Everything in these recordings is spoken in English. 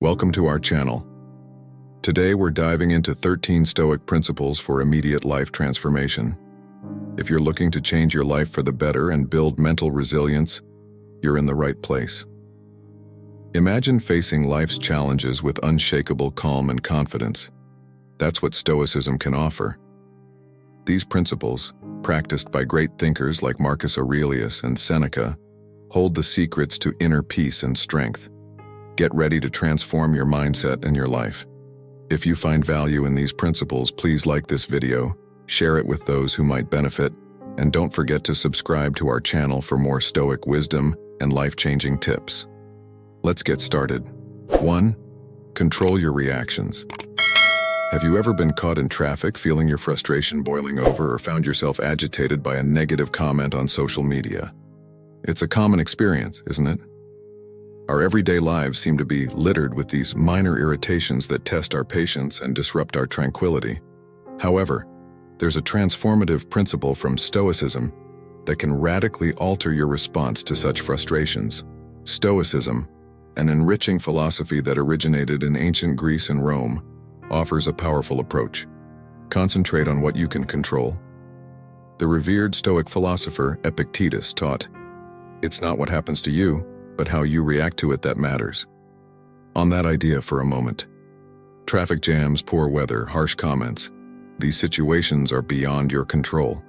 Welcome to our channel. Today we're diving into 13 Stoic principles for immediate life transformation. If you're looking to change your life for the better and build mental resilience, you're in the right place. Imagine facing life's challenges with unshakable calm and confidence. That's what Stoicism can offer. These principles, practiced by great thinkers like Marcus Aurelius and Seneca, hold the secrets to inner peace and strength. Get ready to transform your mindset and your life. If you find value in these principles, please like this video, share it with those who might benefit, and don't forget to subscribe to our channel for more Stoic wisdom and life-changing tips. Let's get started. 1. Control your reactions. Have you ever been caught in traffic feeling your frustration boiling over or found yourself agitated by a negative comment on social media? It's a common experience, isn't it? Our everyday lives seem to be littered with these minor irritations that test our patience and disrupt our tranquility. However, there's a transformative principle from Stoicism that can radically alter your response to such frustrations. Stoicism, an enriching philosophy that originated in ancient Greece and Rome, offers a powerful approach. Concentrate on what you can control. The revered Stoic philosopher Epictetus taught, "It's not what happens to you, but how you react to it that matters." On that idea for a moment. Traffic jams, poor weather, harsh comments. These situations are beyond your control.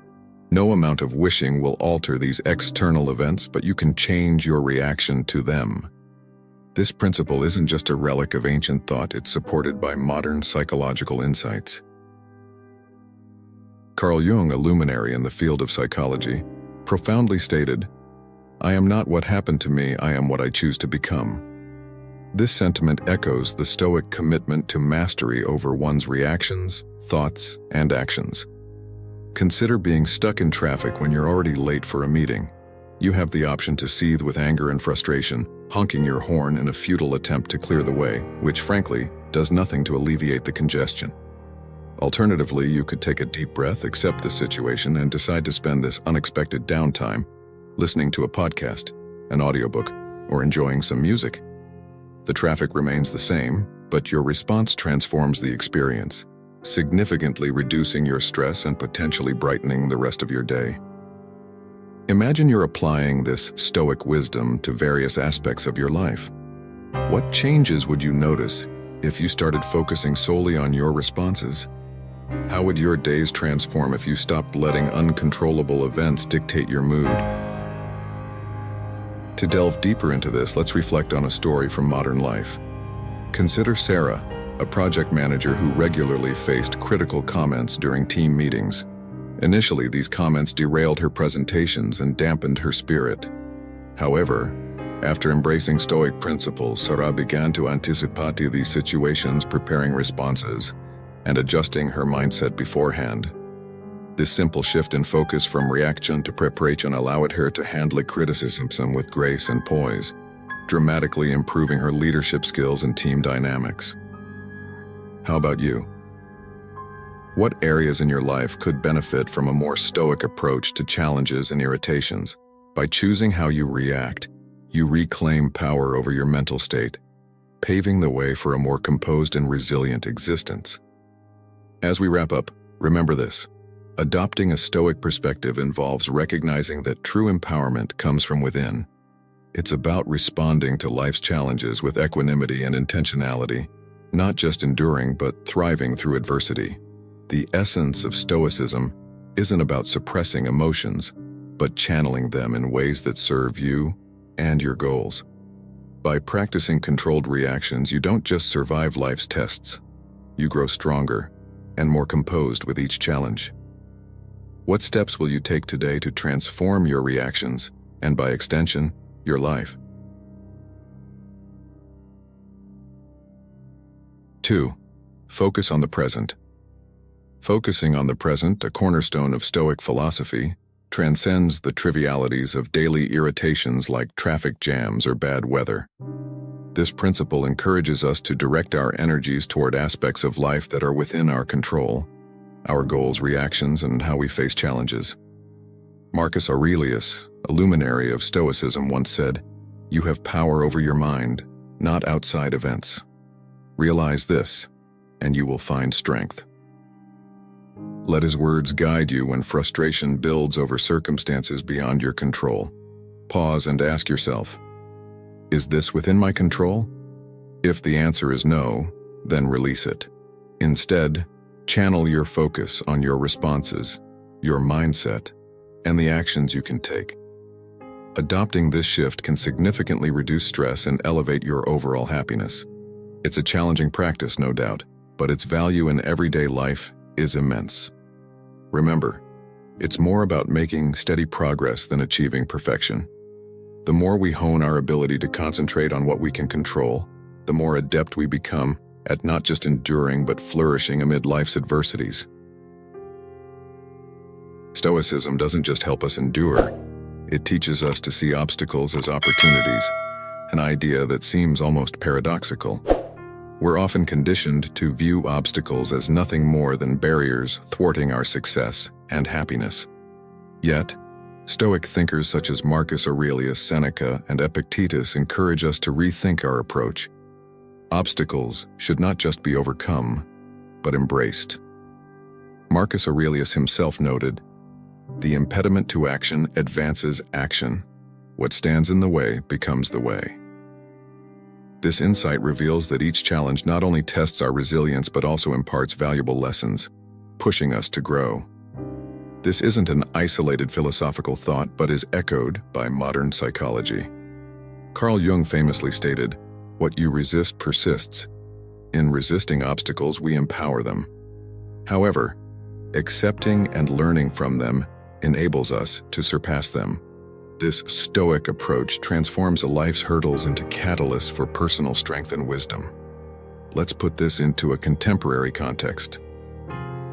No amount of wishing will alter these external events, but you can change your reaction to them. This principle isn't just a relic of ancient thought, it's supported by modern psychological insights. Carl Jung, a luminary in the field of psychology, profoundly stated, "I am not what happened to me, I am what I choose to become." This sentiment echoes the Stoic commitment to mastery over one's reactions, thoughts, and actions. Consider being stuck in traffic when you're already late for a meeting. You have the option to seethe with anger and frustration, honking your horn in a futile attempt to clear the way, which frankly does nothing to alleviate the congestion. Alternatively, you could take a deep breath, accept the situation, and decide to spend this unexpected downtime listening to a podcast, an audiobook, or enjoying some music. The traffic remains the same, but your response transforms the experience, significantly reducing your stress and potentially brightening the rest of your day. Imagine you're applying this Stoic wisdom to various aspects of your life. What changes would you notice if you started focusing solely on your responses? How would your days transform if you stopped letting uncontrollable events dictate your mood? To delve deeper into this, let's reflect on a story from modern life. Consider Sarah, a project manager who regularly faced critical comments during team meetings. Initially, these comments derailed her presentations and dampened her spirit. However, after embracing Stoic principles, Sarah began to anticipate these situations, preparing responses, and adjusting her mindset beforehand. This simple shift in focus from reaction to preparation allowed her to handle criticism with grace and poise, dramatically improving her leadership skills and team dynamics. How about you? What areas in your life could benefit from a more Stoic approach to challenges and irritations? By choosing how you react, you reclaim power over your mental state, paving the way for a more composed and resilient existence. As we wrap up, remember this. Adopting a Stoic perspective involves recognizing that true empowerment comes from within. It's about responding to life's challenges with equanimity and intentionality, not just enduring but thriving through adversity. The essence of Stoicism isn't about suppressing emotions, but channeling them in ways that serve you and your goals. By practicing controlled reactions, you don't just survive life's tests. You grow stronger and more composed with each challenge. What steps will you take today to transform your reactions and, by extension, your life? 2. Focus on the present. Focusing on the present, a cornerstone of Stoic philosophy, transcends the trivialities of daily irritations like traffic jams or bad weather. This principle encourages us to direct our energies toward aspects of life that are within our control, our goals, reactions, and how we face challenges. Marcus Aurelius, a luminary of Stoicism, once said, "You have power over your mind, not outside events." Realize this, and you will find strength. Let his words guide you when frustration builds over circumstances beyond your control. Pause and ask yourself, is this within my control? If the answer is no, then release it. Instead, channel your focus on your responses, your mindset, and the actions you can take. Adopting this shift can significantly reduce stress and elevate your overall happiness. It's a challenging practice, no doubt, but its value in everyday life is immense. Remember, it's more about making steady progress than achieving perfection. The more we hone our ability to concentrate on what we can control, the more adept we become at not just enduring but flourishing amid life's adversities. Stoicism doesn't just help us endure, it teaches us to see obstacles as opportunities, an idea that seems almost paradoxical. We're often conditioned to view obstacles as nothing more than barriers thwarting our success and happiness. Yet, Stoic thinkers such as Marcus Aurelius, Seneca, and Epictetus encourage us to rethink our approach. Obstacles should not just be overcome, but embraced. Marcus Aurelius himself noted, "The impediment to action advances action. What stands in the way becomes the way." This insight reveals that each challenge not only tests our resilience but also imparts valuable lessons, pushing us to grow. This isn't an isolated philosophical thought but is echoed by modern psychology. Carl Jung famously stated, "What you resist persists. In resisting obstacles, we empower them. However, accepting and learning from them enables us to surpass them." This Stoic approach transforms a life's hurdles into catalysts for personal strength and wisdom. Let's put this into a contemporary context.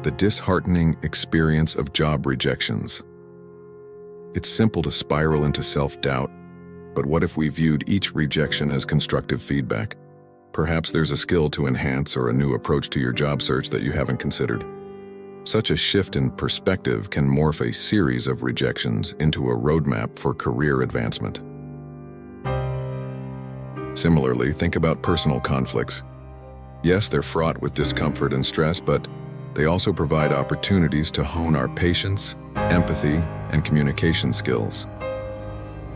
The disheartening experience of job rejections. It's simple to spiral into self-doubt, but what if we viewed each rejection as constructive feedback? Perhaps there's a skill to enhance or a new approach to your job search that you haven't considered. Such a shift in perspective can morph a series of rejections into a roadmap for career advancement. Similarly, think about personal conflicts. Yes, they're fraught with discomfort and stress, but they also provide opportunities to hone our patience, empathy, and communication skills.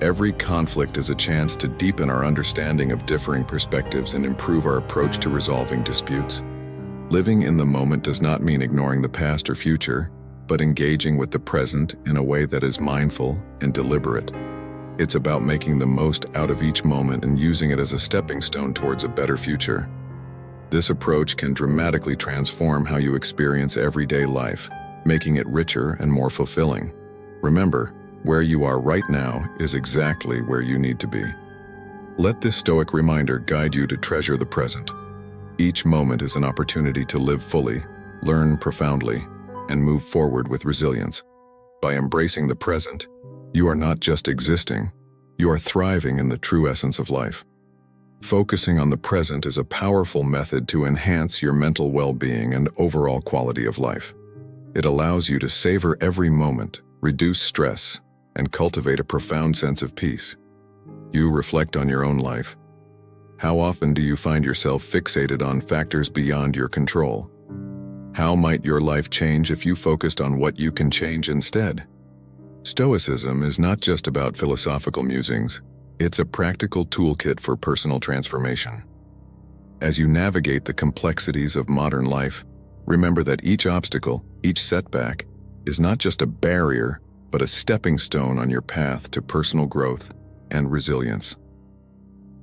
Every conflict is a chance to deepen our understanding of differing perspectives and improve our approach to resolving disputes. Living in the moment does not mean ignoring the past or future, but engaging with the present in a way that is mindful and deliberate. It's about making the most out of each moment and using it as a stepping stone towards a better future. This approach can dramatically transform how you experience everyday life, making it richer and more fulfilling. Remember, where you are right now is exactly where you need to be. Let this Stoic reminder guide you to treasure the present. Each moment is an opportunity to live fully, learn profoundly, and move forward with resilience. By embracing the present, you are not just existing, you are thriving in the true essence of life. Focusing on the present is a powerful method to enhance your mental well-being and overall quality of life. It allows you to savor every moment, reduce stress, and cultivate a profound sense of peace. You reflect on your own life. How often do you find yourself fixated on factors beyond your control? How might your life change if you focused on what you can change instead? Stoicism is not just about philosophical musings, it's a practical toolkit for personal transformation. As you navigate the complexities of modern life, remember that each obstacle, each setback, is not just a barrier, but a stepping stone on your path to personal growth and resilience.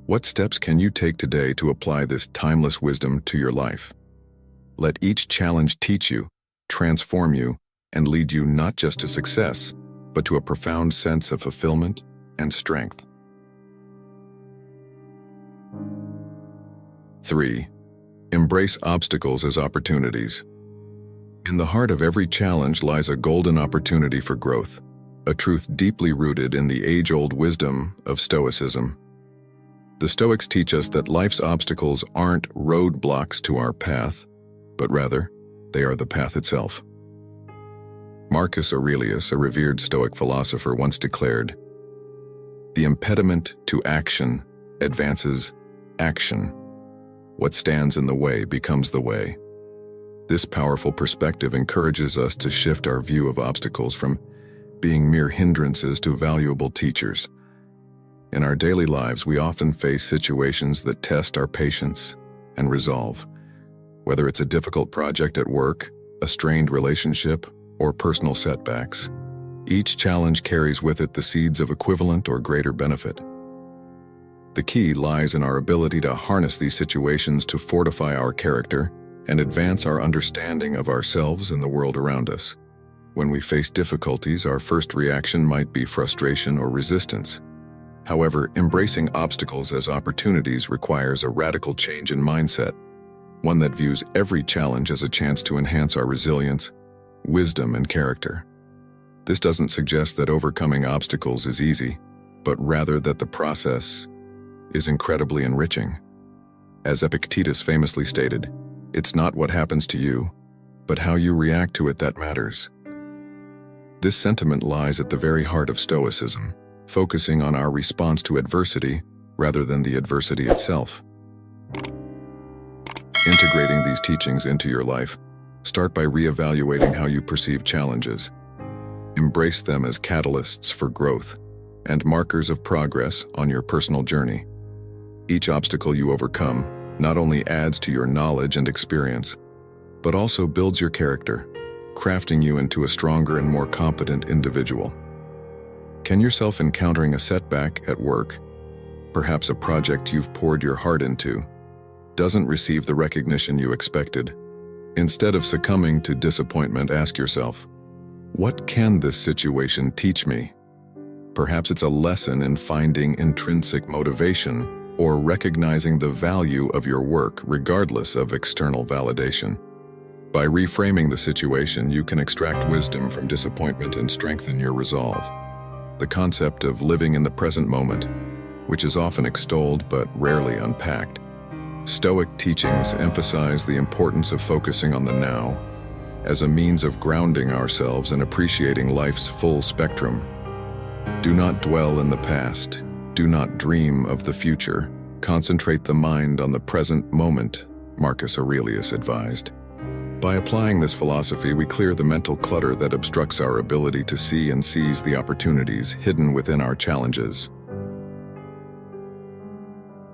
What steps can you take today to apply this timeless wisdom to your life? Let each challenge teach you, transform you, and lead you not just to success, but to a profound sense of fulfillment and strength. 3. Embrace obstacles as opportunities. In the heart of every challenge lies a golden opportunity for growth, a truth deeply rooted in the age-old wisdom of Stoicism. The Stoics teach us that life's obstacles aren't roadblocks to our path, but rather, they are the path itself. Marcus Aurelius, a revered Stoic philosopher, once declared, "The impediment to action advances action. What stands in the way becomes the way. This powerful perspective encourages us to shift our view of obstacles from being mere hindrances to valuable teachers. In our daily lives, we often face situations that test our patience and resolve. Whether it's a difficult project at work, a strained relationship, or personal setbacks, each challenge carries with it the seeds of equivalent or greater benefit. The key lies in our ability to harness these situations to fortify our character and advance our understanding of ourselves and the world around us. When we face difficulties, our first reaction might be frustration or resistance. However, embracing obstacles as opportunities requires a radical change in mindset, one that views every challenge as a chance to enhance our resilience, wisdom, and character. This doesn't suggest that overcoming obstacles is easy, but rather that the process is incredibly enriching. As Epictetus famously stated, "It's not what happens to you, but how you react to it that matters." This sentiment lies at the very heart of Stoicism, focusing on our response to adversity rather than the adversity itself. Integrating these teachings into your life, start by reevaluating how you perceive challenges. Embrace them as catalysts for growth and markers of progress on your personal journey. Each obstacle you overcome not only adds to your knowledge and experience, but also builds your character, crafting you into a stronger and more competent individual. Can yourself encountering a setback at work, perhaps a project you've poured your heart into, doesn't receive the recognition you expected? Instead of succumbing to disappointment, ask yourself, what can this situation teach me? Perhaps it's a lesson in finding intrinsic motivation or recognizing the value of your work regardless of external validation. By reframing the situation, you can extract wisdom from disappointment and strengthen your resolve. The concept of living in the present moment, which is often extolled but rarely unpacked. Stoic teachings emphasize the importance of focusing on the now as a means of grounding ourselves and appreciating life's full spectrum. Do not dwell in the past. Do not dream of the future. Concentrate the mind on the present moment, Marcus Aurelius advised. By applying this philosophy, we clear the mental clutter that obstructs our ability to see and seize the opportunities hidden within our challenges.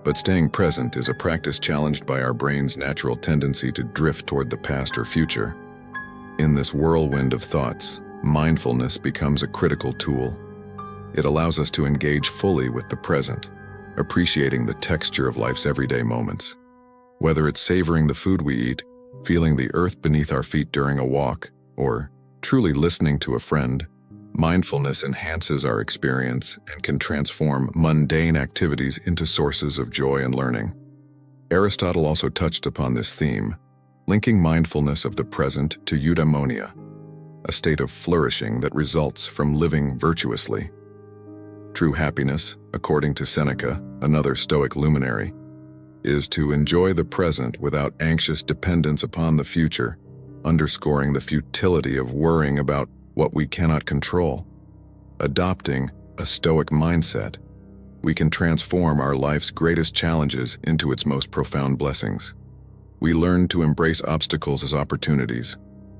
But staying present is a practice challenged by our brain's natural tendency to drift toward the past or future. In this whirlwind of thoughts, mindfulness becomes a critical tool. It allows us to engage fully with the present, appreciating the texture of life's everyday moments. Whether it's savoring the food we eat, feeling the earth beneath our feet during a walk, or truly listening to a friend, mindfulness enhances our experience and can transform mundane activities into sources of joy and learning. Aristotle also touched upon this theme, linking mindfulness of the present to eudaimonia, a state of flourishing that results from living virtuously. True happiness, according to Seneca, another Stoic luminary, is to enjoy the present without anxious dependence upon the future, underscoring the futility of worrying about what we cannot control. Adopting a Stoic mindset, we can transform our life's greatest challenges into its most profound blessings. We learn to embrace obstacles as opportunities,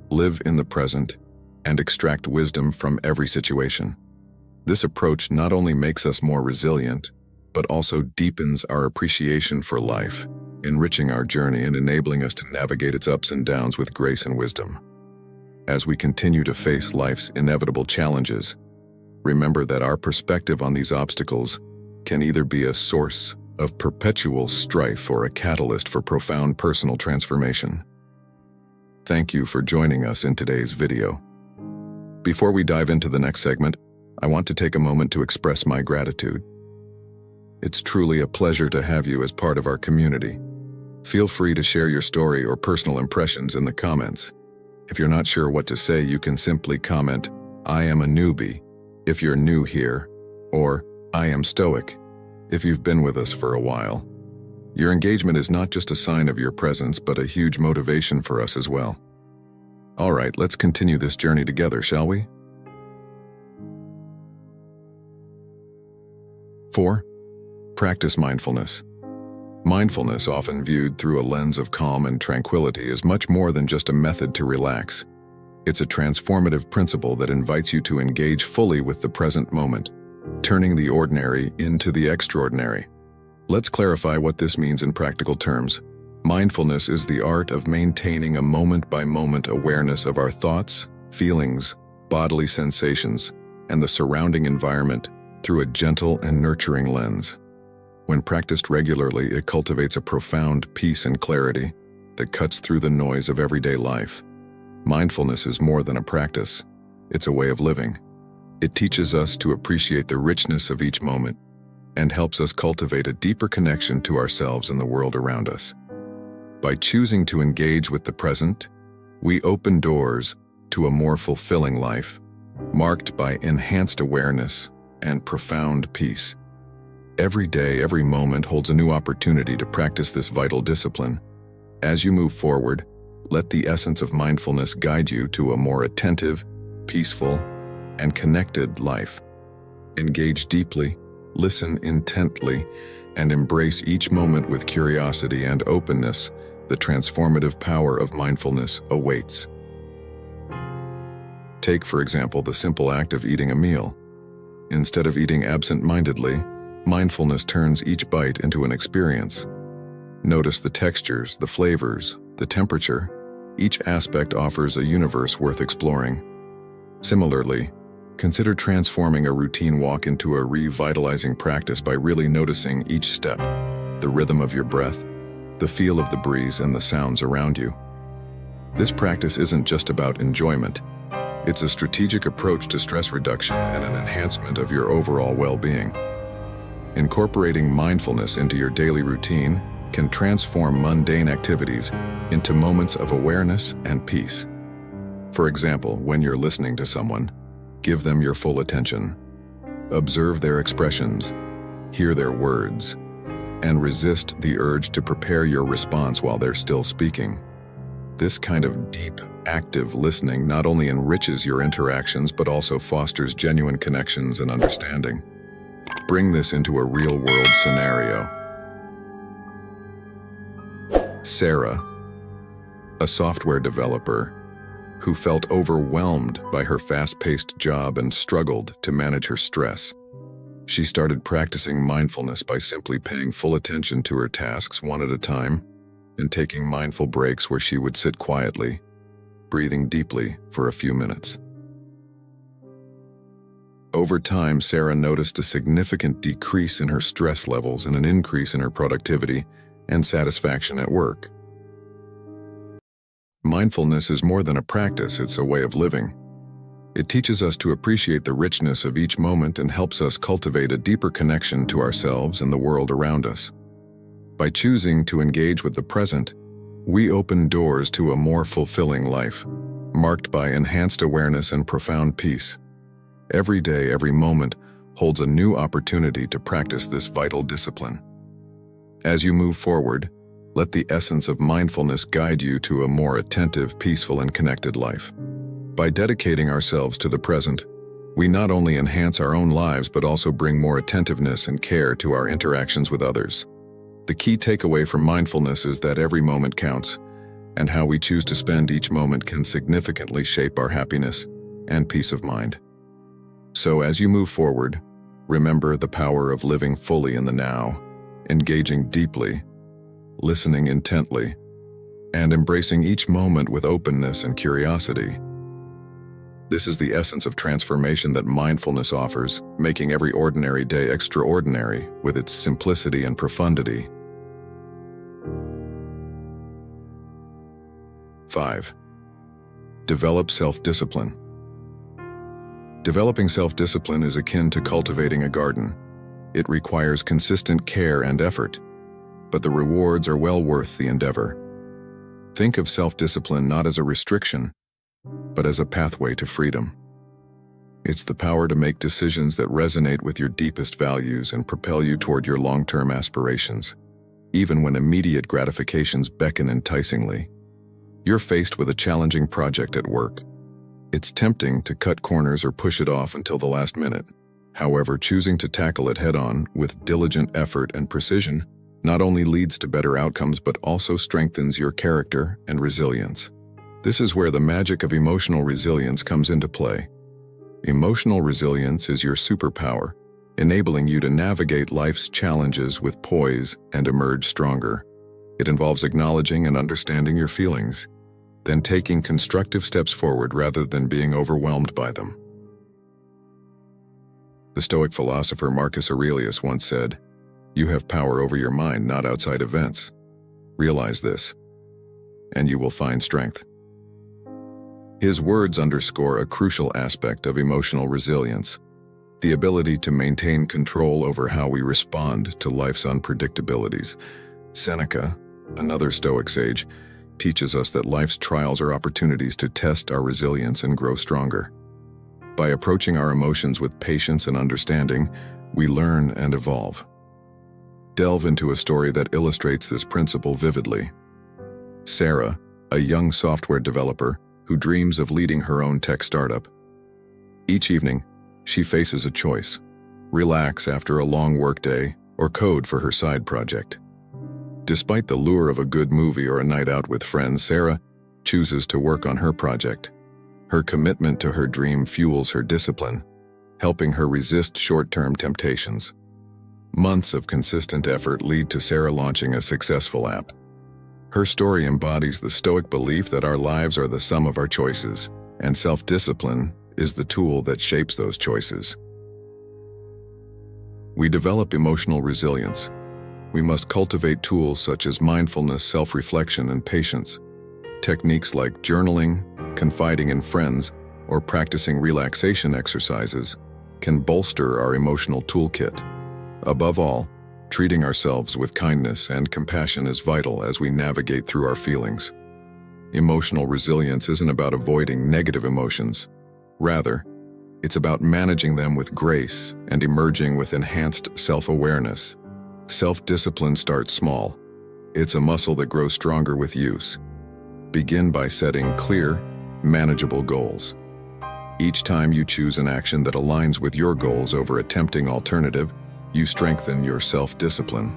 live in the present, and extract wisdom from every situation. This approach not only makes us more resilient, but also deepens our appreciation for life, enriching our journey and enabling us to navigate its ups and downs with grace and wisdom. As we continue to face life's inevitable challenges, remember that our perspective on these obstacles can either be a source of perpetual strife or a catalyst for profound personal transformation. Thank you for joining us in today's video. Before we dive into the next segment, I want to take a moment to express my gratitude. It's truly a pleasure to have you as part of our community. Feel free to share your story or personal impressions in the comments. If you're not sure what to say, you can simply comment, "I am a newbie," if you're new here, or "I am Stoic," if you've been with us for a while. Your engagement is not just a sign of your presence, but a huge motivation for us as well. All right, let's continue this journey together, shall we? 4. Practice mindfulness. Mindfulness, often viewed through a lens of calm and tranquility, is much more than just a method to relax. It's a transformative principle that invites you to engage fully with the present moment, turning the ordinary into the extraordinary. Let's clarify what this means in practical terms. Mindfulness is the art of maintaining a moment-by-moment awareness of our thoughts, feelings, bodily sensations, and the surrounding environment through a gentle and nurturing lens. When practiced regularly, it cultivates a profound peace and clarity that cuts through the noise of everyday life. Mindfulness is more than a practice. It's a way of living. It teaches us to appreciate the richness of each moment and helps us cultivate a deeper connection to ourselves and the world around us. By choosing to engage with the present, we open doors to a more fulfilling life, marked by enhanced awareness and profound peace. Every day, every moment holds a new opportunity to practice this vital discipline. As you move forward, let the essence of mindfulness guide you to a more attentive, peaceful, and connected life. Engage deeply, listen intently, and embrace each moment with curiosity and openness. The transformative power of mindfulness awaits. Take, for example, the simple act of eating a meal. Instead of eating absent-mindedly, mindfulness turns each bite into an experience. Notice the textures, the flavors, the temperature. Each aspect offers a universe worth exploring. Similarly, consider transforming a routine walk into a revitalizing practice by really noticing each step, the rhythm of your breath, the feel of the breeze, and the sounds around you. This practice isn't just about enjoyment. It's a strategic approach to stress reduction and an enhancement of your overall well-being. Incorporating mindfulness into your daily routine can transform mundane activities into moments of awareness and peace. For example, when you're listening to someone, give them your full attention. Observe their expressions, hear their words, and resist the urge to prepare your response while they're still speaking. This kind of deep, active listening not only enriches your interactions but also fosters genuine connections and understanding. Bring this into a real-world scenario. Sarah, a software developer who felt overwhelmed by her fast-paced job and struggled to manage her stress. She started practicing mindfulness by simply paying full attention to her tasks one at a time and taking mindful breaks where she would sit quietly, breathing deeply for a few minutes. Over time, Sarah noticed a significant decrease in her stress levels and an increase in her productivity and satisfaction at work. Mindfulness is more than a practice, it's a way of living. It teaches us to appreciate the richness of each moment and helps us cultivate a deeper connection to ourselves and the world around us. By choosing to engage with the present, we open doors to a more fulfilling life, marked by enhanced awareness and profound peace. Every day, every moment holds a new opportunity to practice this vital discipline. As you move forward, let the essence of mindfulness guide you to a more attentive, peaceful, and connected life. By dedicating ourselves to the present, we not only enhance our own lives but also bring more attentiveness and care to our interactions with others. The key takeaway from mindfulness is that every moment counts, and how we choose to spend each moment can significantly shape our happiness and peace of mind. So as you move forward, remember the power of living fully in the now, engaging deeply, listening intently, and embracing each moment with openness and curiosity. This is the essence of transformation that mindfulness offers, making every ordinary day extraordinary with its simplicity and profundity. 5. Develop self-discipline. Developing self-discipline is akin to cultivating a garden. It requires consistent care and effort, but the rewards are well worth the endeavor. Think of self-discipline not as a restriction, but as a pathway to freedom. It's the power to make decisions that resonate with your deepest values and propel you toward your long-term aspirations, even when immediate gratifications beckon enticingly. You're faced with a challenging project at work. It's tempting to cut corners or push it off until the last minute. However, choosing to tackle it head-on with diligent effort and precision not only leads to better outcomes but also strengthens your character and resilience. This is where the magic of emotional resilience comes into play. Emotional resilience is your superpower, enabling you to navigate life's challenges with poise and emerge stronger. It involves acknowledging and understanding your feelings, then taking constructive steps forward rather than being overwhelmed by them. The Stoic philosopher Marcus Aurelius once said, "You have power over your mind, not outside events. Realize this, and you will find strength." His words underscore a crucial aspect of emotional resilience, the ability to maintain control over how we respond to life's unpredictabilities. Seneca, another Stoic sage, teaches us that life's trials are opportunities to test our resilience and grow stronger. By approaching our emotions with patience and understanding, we learn and evolve. Delve into a story that illustrates this principle vividly. Sarah, a young software developer who dreams of leading her own tech startup. Each evening, she faces a choice: relax after a long workday or code for her side project. Despite the lure of a good movie or a night out with friends, Sarah chooses to work on her project. Her commitment to her dream fuels her discipline, helping her resist short-term temptations. Months of consistent effort lead to Sarah launching a successful app. Her story embodies the Stoic belief that our lives are the sum of our choices, and self-discipline is the tool that shapes those choices. We develop emotional resilience. We must cultivate tools such as mindfulness, self-reflection, and patience. Techniques like journaling, confiding in friends, or practicing relaxation exercises can bolster our emotional toolkit. Above all, treating ourselves with kindness and compassion is vital as we navigate through our feelings. Emotional resilience isn't about avoiding negative emotions. Rather, it's about managing them with grace and emerging with enhanced self-awareness. Self-discipline starts small. It's a muscle that grows stronger with use. Begin by setting clear, manageable goals. Each time you choose an action that aligns with your goals over a tempting alternative, you strengthen your self-discipline.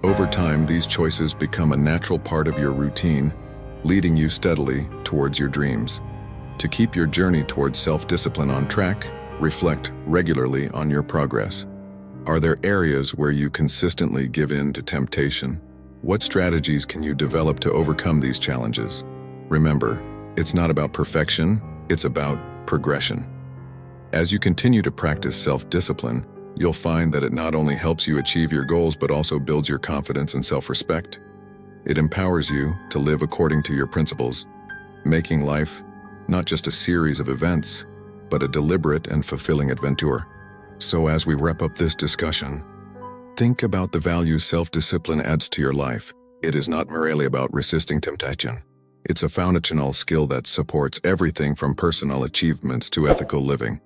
Over time, these choices become a natural part of your routine, leading you steadily towards your dreams. To keep your journey towards self-discipline on track, reflect regularly on your progress. Are there areas where you consistently give in to temptation? What strategies can you develop to overcome these challenges? Remember, it's not about perfection, it's about progression. As you continue to practice self-discipline, you'll find that it not only helps you achieve your goals but also builds your confidence and self-respect. It empowers you to live according to your principles, making life not just a series of events, but a deliberate and fulfilling adventure. So as we wrap up this discussion, think about the value self-discipline adds to your life. It is not merely about resisting temptation. It's a foundational skill that supports everything from personal achievements to ethical living.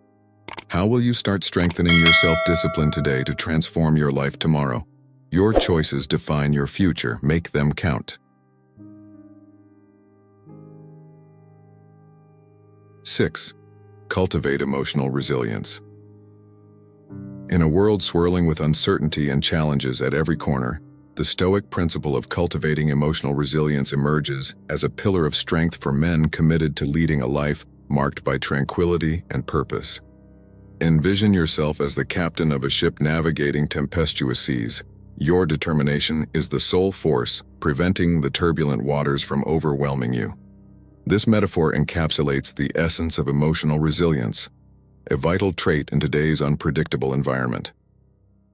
How will you start strengthening your self-discipline today to transform your life tomorrow? Your choices define your future. Make them count. 6. Cultivate emotional resilience. In a world swirling with uncertainty and challenges at every corner, the Stoic principle of cultivating emotional resilience emerges as a pillar of strength for men committed to leading a life marked by tranquility and purpose. Envision yourself as the captain of a ship navigating tempestuous seas. Your determination is the sole force preventing the turbulent waters from overwhelming you. This metaphor encapsulates the essence of emotional resilience, a vital trait in today's unpredictable environment.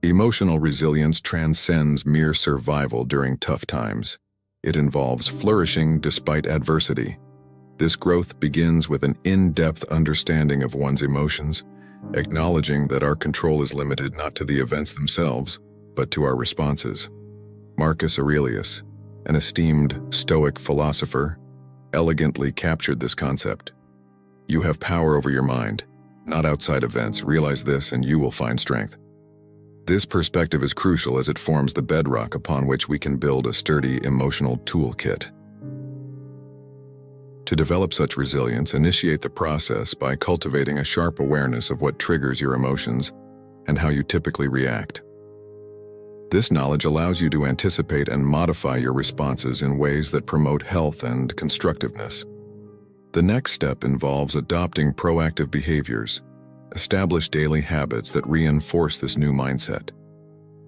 Emotional resilience transcends mere survival during tough times. It involves flourishing despite adversity. This growth begins with an in-depth understanding of one's emotions, acknowledging that our control is limited not to the events themselves, but to our responses. Marcus Aurelius, an esteemed Stoic philosopher, elegantly captured this concept. You have power over your mind, not outside events. Realize this and you will find strength. This perspective is crucial as it forms the bedrock upon which we can build a sturdy emotional toolkit. To develop such resilience, initiate the process by cultivating a sharp awareness of what triggers your emotions and how you typically react. This knowledge allows you to anticipate and modify your responses in ways that promote health and constructiveness. The next step involves adopting proactive behaviors. Establish daily habits that reinforce this new mindset.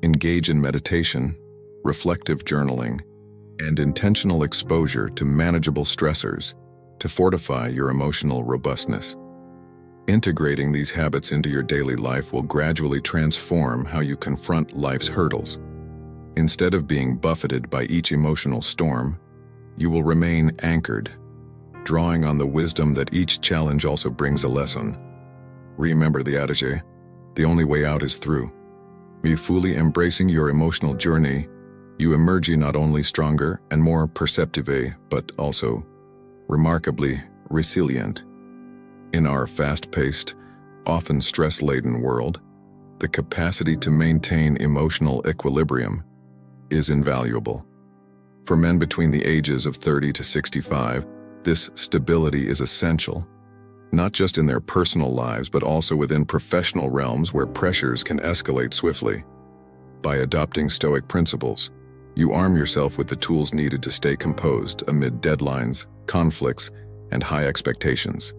Engage in meditation, reflective journaling, and intentional exposure to manageable stressors to fortify your emotional robustness. Integrating these habits into your daily life will gradually transform how you confront life's hurdles. Instead of being buffeted by each emotional storm, you will remain anchored, drawing on the wisdom that each challenge also brings a lesson. Remember the adage, the only way out is through. By fully embracing your emotional journey, you emerge not only stronger and more perceptive, but also remarkably resilient. In our fast-paced, often stress-laden world, the capacity to maintain emotional equilibrium is invaluable. For men between the ages of 30 to 65, this stability is essential, not just in their personal lives but also within professional realms where pressures can escalate swiftly. By adopting Stoic principles, you arm yourself with the tools needed to stay composed amid deadlines, conflicts, and high expectations.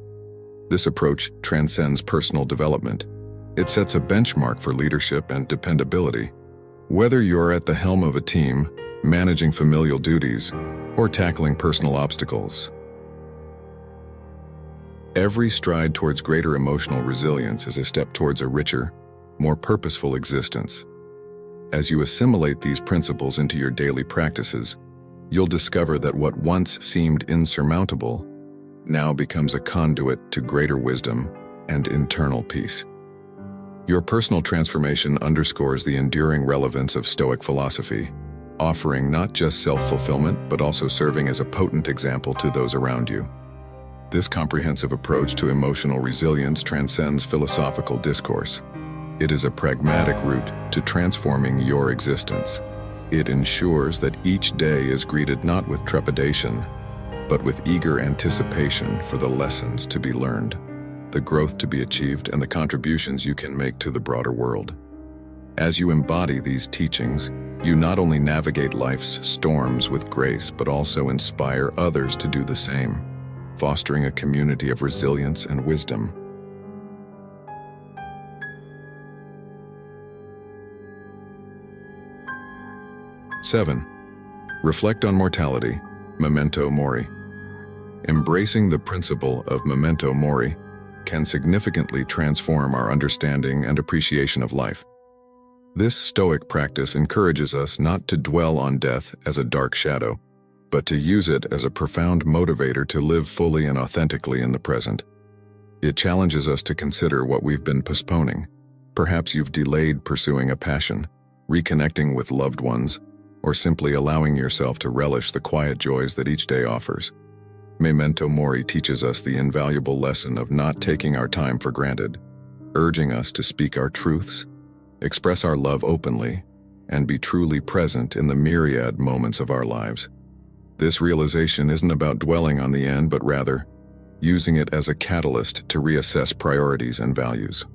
This approach transcends personal development. It sets a benchmark for leadership and dependability. Whether you're at the helm of a team, managing familial duties, or tackling personal obstacles, every stride towards greater emotional resilience is a step towards a richer, more purposeful existence. As you assimilate these principles into your daily practices, you'll discover that what once seemed insurmountable now becomes a conduit to greater wisdom and internal peace. Your personal transformation underscores the enduring relevance of Stoic philosophy, offering not just self-fulfillment but also serving as a potent example to those around you. This comprehensive approach to emotional resilience transcends philosophical discourse. It is a pragmatic route to transforming your existence. It ensures that each day is greeted not with trepidation, but with eager anticipation for the lessons to be learned, the growth to be achieved, and the contributions you can make to the broader world. As you embody these teachings, you not only navigate life's storms with grace, but also inspire others to do the same, fostering a community of resilience and wisdom. Seven, reflect on mortality, memento mori. Embracing the principle of memento mori can significantly transform our understanding and appreciation of life. This Stoic practice encourages us not to dwell on death as a dark shadow, but to use it as a profound motivator to live fully and authentically in the present. It challenges us to consider what we've been postponing. Perhaps you've delayed pursuing a passion, reconnecting with loved ones, or simply allowing yourself to relish the quiet joys that each day offers. Memento mori teaches us the invaluable lesson of not taking our time for granted, urging us to speak our truths, express our love openly, and be truly present in the myriad moments of our lives. This realization isn't about dwelling on the end, but rather using it as a catalyst to reassess priorities and values.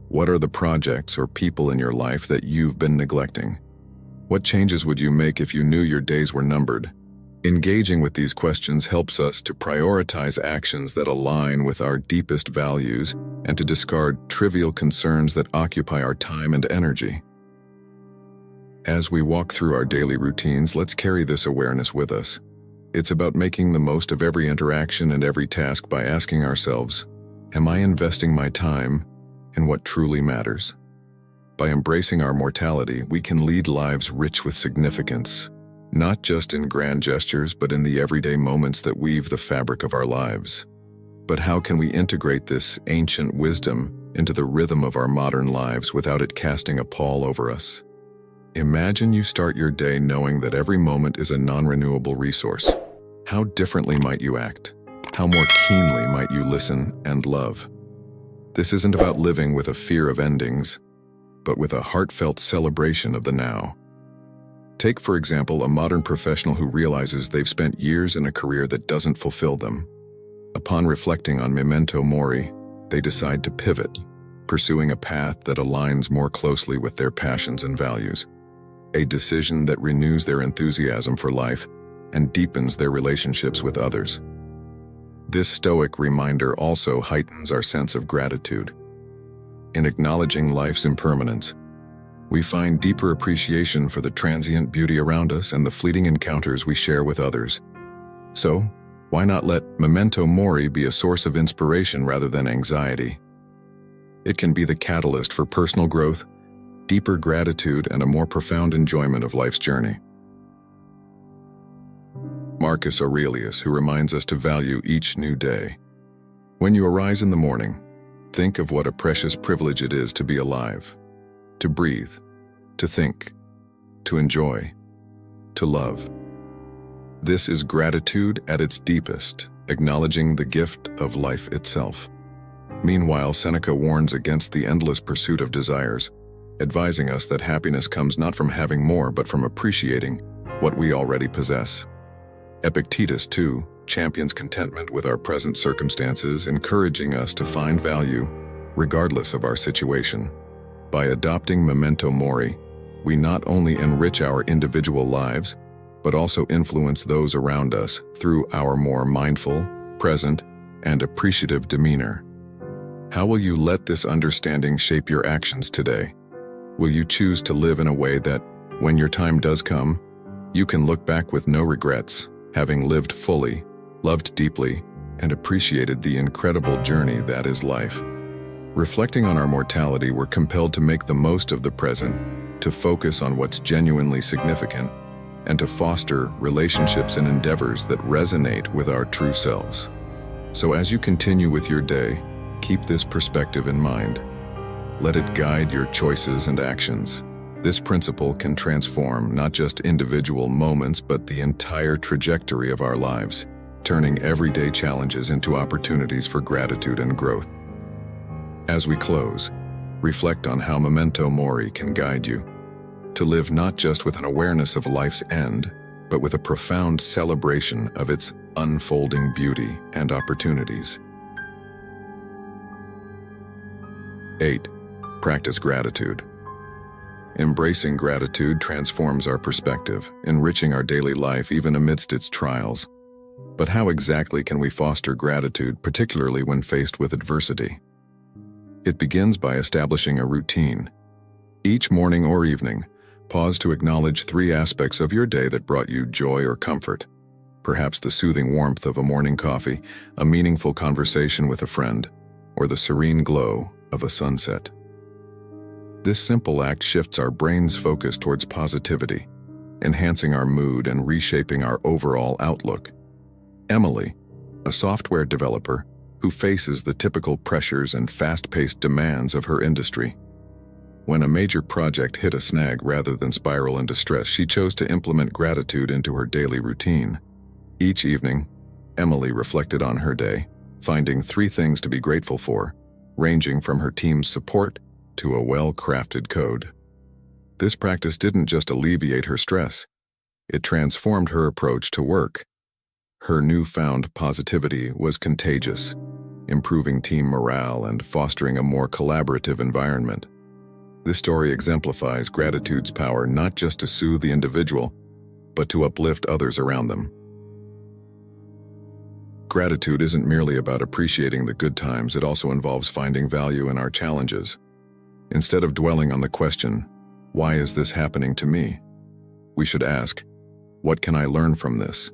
What are the projects or people in your life that you've been neglecting? What changes would you make if you knew your days were numbered? Engaging with these questions helps us to prioritize actions that align with our deepest values and to discard trivial concerns that occupy our time and energy. As we walk through our daily routines, let's carry this awareness with us. It's about making the most of every interaction and every task by asking ourselves, am I investing my time in what truly matters? By embracing our mortality, we can lead lives rich with significance, not just in grand gestures, but in the everyday moments that weave the fabric of our lives. But how can we integrate this ancient wisdom into the rhythm of our modern lives without it casting a pall over us? Imagine you start your day knowing that every moment is a non-renewable resource. How differently might you act? How more keenly might you listen and love? This isn't about living with a fear of endings, but with a heartfelt celebration of the now. Take, for example, a modern professional who realizes they've spent years in a career that doesn't fulfill them. Upon reflecting on memento mori, they decide to pivot, pursuing a path that aligns more closely with their passions and values. a decision that renews their enthusiasm for life and deepens their relationships with others. This Stoic reminder also heightens our sense of gratitude. In acknowledging life's impermanence, we find deeper appreciation for the transient beauty around us and the fleeting encounters we share with others. So, why not let memento mori be a source of inspiration rather than anxiety? It can be the catalyst for personal growth, deeper gratitude, and a more profound enjoyment of life's journey. Marcus Aurelius, who reminds us to value each new day. When you arise in the morning, think of what a precious privilege it is to be alive, to breathe, to think, to enjoy, to love. This is gratitude at its deepest, acknowledging the gift of life itself. Meanwhile, Seneca warns against the endless pursuit of desires, advising us that happiness comes not from having more but from appreciating what we already possess. Epictetus, too, champions contentment with our present circumstances, encouraging us to find value regardless of our situation. By adopting memento mori, we not only enrich our individual lives, but also influence those around us through our more mindful, present, and appreciative demeanor. How will you let this understanding shape your actions today? Will you choose to live in a way that, when your time does come, you can look back with no regrets, having lived fully, loved deeply, and appreciated the incredible journey that is life? Reflecting on our mortality, we're compelled to make the most of the present, to focus on what's genuinely significant, and to foster relationships and endeavors that resonate with our true selves. So as you continue with your day, keep this perspective in mind. Let it guide your choices and actions. This principle can transform not just individual moments, but the entire trajectory of our lives, turning everyday challenges into opportunities for gratitude and growth. As we close, reflect on how memento mori can guide you to live not just with an awareness of life's end, but with a profound celebration of its unfolding beauty and opportunities. 8. Practice gratitude. Embracing gratitude transforms our perspective, enriching our daily life even amidst its trials. But how exactly can we foster gratitude, particularly when faced with adversity? It begins by establishing a routine. Each morning or evening, pause to acknowledge 3 aspects of your day that brought you joy or comfort. Perhaps the soothing warmth of a morning coffee, a meaningful conversation with a friend, or the serene glow of a sunset. This simple act shifts our brain's focus towards positivity, enhancing our mood and reshaping our overall outlook. Emily, a software developer who faces the typical pressures and fast-paced demands of her industry. When a major project hit a snag rather than spiral into stress, she chose to implement gratitude into her daily routine. Each evening, Emily reflected on her day, finding 3 things to be grateful for, ranging from her team's support to a well-crafted code. This practice didn't just alleviate her stress, it transformed her approach to work. Her newfound positivity was contagious, improving team morale and fostering a more collaborative environment. This story exemplifies gratitude's power not just to soothe the individual, but to uplift others around them. Gratitude isn't merely about appreciating the good times, it also involves finding value in our challenges. Instead of dwelling on the question, "Why is this happening to me?" we should ask, "What can I learn from this?"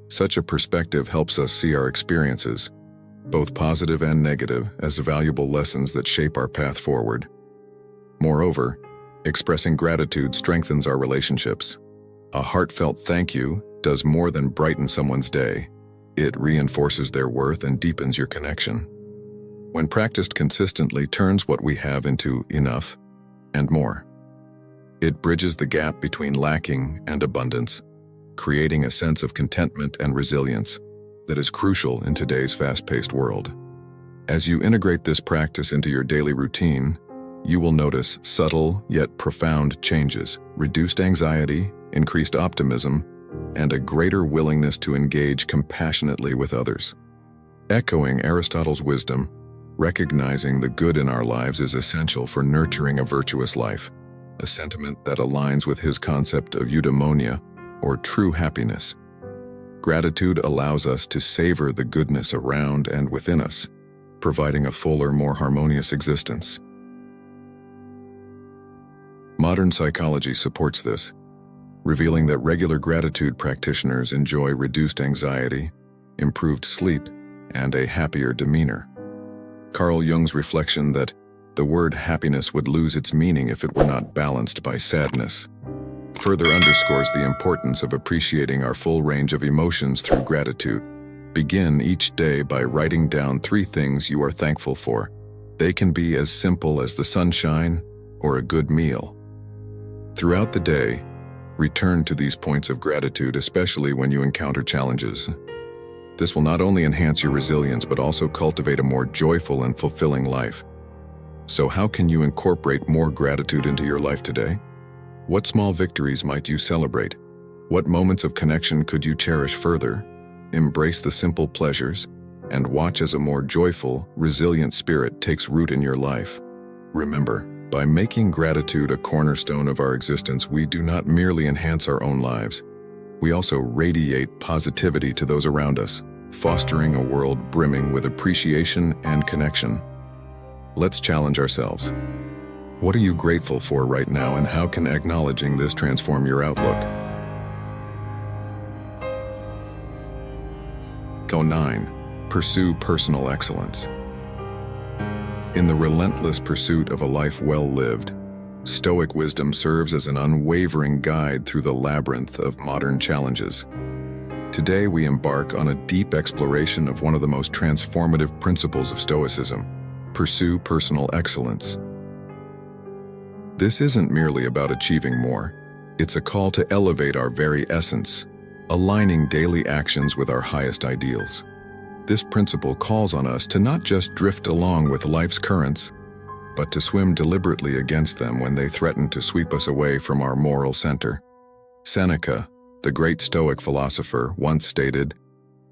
Such a perspective helps us see our experiences, both positive and negative, as valuable lessons that shape our path forward. Moreover, expressing gratitude strengthens our relationships. A heartfelt thank you does more than brighten someone's day. It reinforces their worth and deepens your connection. When practiced consistently, turns what we have into enough and more. It bridges the gap between lacking and abundance, creating a sense of contentment and resilience that is crucial in today's fast-paced world. As you integrate this practice into your daily routine, you will notice subtle yet profound changes, reduced anxiety, increased optimism, and a greater willingness to engage compassionately with others. Echoing Aristotle's wisdom, recognizing the good in our lives is essential for nurturing a virtuous life. a sentiment that aligns with his concept of eudaimonia, or true happiness. Gratitude allows us to savor the goodness around and within us, providing a fuller, more harmonious existence. Modern psychology supports this, revealing that regular gratitude practitioners enjoy reduced anxiety, improved sleep, and a happier demeanor. Carl Jung's reflection that the word happiness would lose its meaning if it were not balanced by sadness further underscores the importance of appreciating our full range of emotions through gratitude. Begin each day by writing down 3 things you are thankful for. They can be as simple as the sunshine or a good meal. Throughout the day, return to these points of gratitude, especially when you encounter challenges. This will not only enhance your resilience but also cultivate a more joyful and fulfilling life. So how can you incorporate more gratitude into your life today? What small victories might you celebrate? What moments of connection could you cherish further? Embrace the simple pleasures and watch as a more joyful, resilient spirit takes root in your life. Remember, by making gratitude a cornerstone of our existence, we do not merely enhance our own lives. We also radiate positivity to those around us, fostering a world brimming with appreciation and connection. Let's challenge ourselves. What are you grateful for right now, and how can acknowledging this transform your outlook? 9. Pursue personal excellence. In the relentless pursuit of a life well lived, Stoic wisdom serves as an unwavering guide through the labyrinth of modern challenges. Today we embark on a deep exploration of one of the most transformative principles of Stoicism: pursue personal excellence. This isn't merely about achieving more. It's a call to elevate our very essence, aligning daily actions with our highest ideals. This principle calls on us to not just drift along with life's currents, but to swim deliberately against them when they threaten to sweep us away from our moral center. Seneca, the great Stoic philosopher, once stated,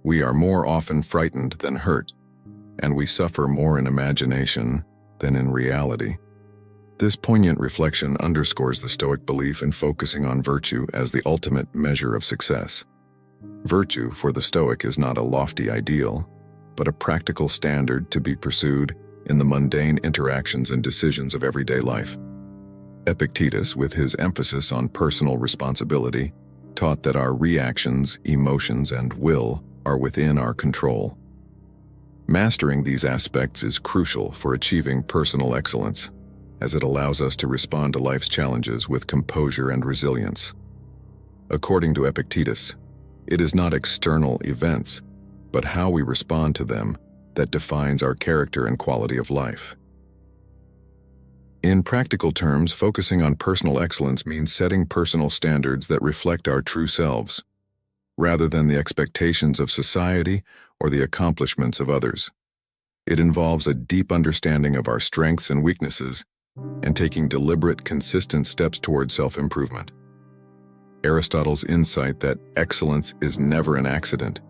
"We are more often frightened than hurt, and we suffer more in imagination than in reality." This poignant reflection underscores the Stoic belief in focusing on virtue as the ultimate measure of success. Virtue, for the Stoic, is not a lofty ideal, but a practical standard to be pursued in the mundane interactions and decisions of everyday life. Epictetus, with his emphasis on personal responsibility, taught that our reactions, emotions, and will are within our control. Mastering these aspects is crucial for achieving personal excellence, as it allows us to respond to life's challenges with composure and resilience. According to Epictetus, it is not external events, but how we respond to them that defines our character and quality of life. In practical terms, focusing on personal excellence means setting personal standards that reflect our true selves, rather than the expectations of society or the accomplishments of others. It involves a deep understanding of our strengths and weaknesses, and taking deliberate, consistent steps toward self-improvement. Aristotle's insight that excellence is never an accident.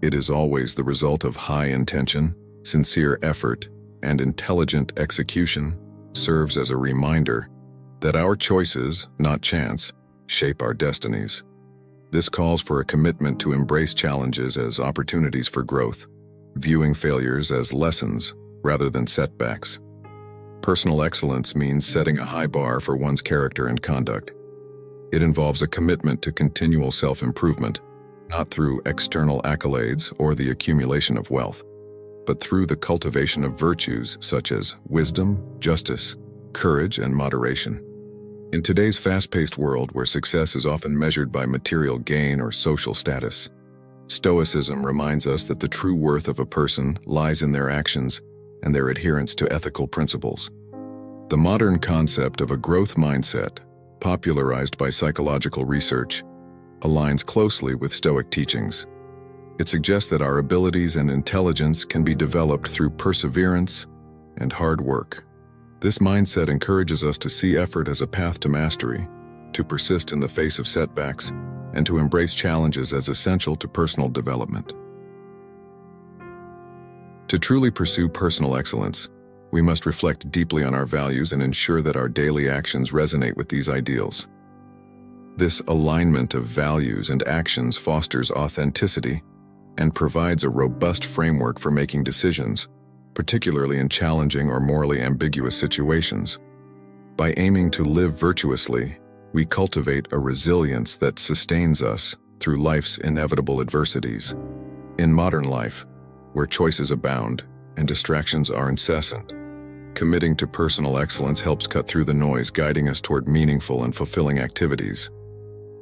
It is always the result of high intention, sincere effort, and intelligent execution serves as a reminder that our choices, not chance, shape our destinies. This calls for a commitment to embrace challenges as opportunities for growth, viewing failures as lessons rather than setbacks. Personal excellence means setting a high bar for one's character and conduct. It involves a commitment to continual self-improvement, not through external accolades or the accumulation of wealth, but through the cultivation of virtues such as wisdom, justice, courage, and moderation. In today's fast-paced world where success is often measured by material gain or social status, Stoicism reminds us that the true worth of a person lies in their actions and their adherence to ethical principles. The modern concept of a growth mindset, popularized by psychological research, aligns closely with Stoic teachings. It suggests that our abilities and intelligence can be developed through perseverance and hard work. This mindset encourages us to see effort as a path to mastery, to persist in the face of setbacks, and to embrace challenges as essential to personal development. To truly pursue personal excellence, We must reflect deeply on our values and ensure that our daily actions resonate with these ideals. This alignment of values and actions fosters authenticity and provides a robust framework for making decisions, particularly in challenging or morally ambiguous situations. By aiming to live virtuously, we cultivate a resilience that sustains us through life's inevitable adversities. In modern life, where choices abound and distractions are incessant, committing to personal excellence helps cut through the noise, guiding us toward meaningful and fulfilling activities.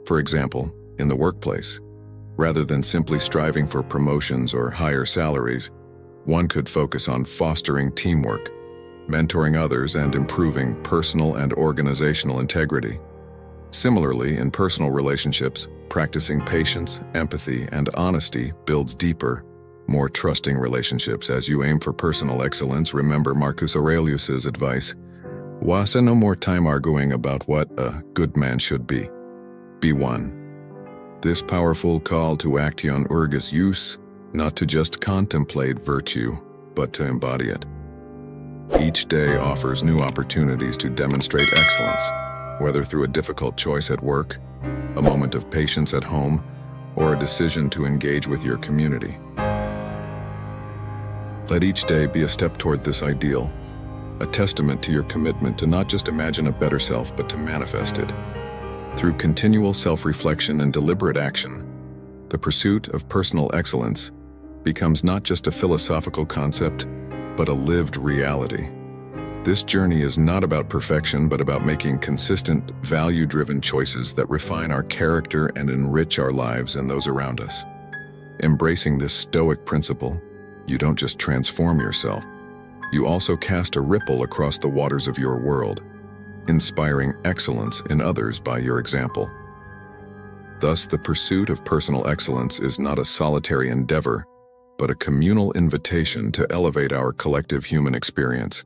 For example, in the workplace, rather than simply striving for promotions or higher salaries, one could focus on fostering teamwork, mentoring others, and improving personal and organizational integrity. Similarly, in personal relationships, practicing patience, empathy, and honesty builds deeper, more trusting relationships. As you aim for personal excellence, remember Marcus Aurelius's advice: "Waste no more time arguing about what a good man should be. Be one." This powerful call to action urges us not to just contemplate virtue, but to embody it. Each day offers new opportunities to demonstrate excellence, whether through a difficult choice at work, a moment of patience at home, or a decision to engage with your community. Let each day be a step toward this ideal, a testament to your commitment to not just imagine a better self, but to manifest it. Through continual self-reflection and deliberate action, the pursuit of personal excellence becomes not just a philosophical concept, but a lived reality. This journey is not about perfection, but about making consistent, value-driven choices that refine our character and enrich our lives and those around us. Embracing this Stoic principle, you don't just transform yourself, you also cast a ripple across the waters of your world, inspiring excellence in others by your example. Thus, the pursuit of personal excellence is not a solitary endeavor, but a communal invitation to elevate our collective human experience.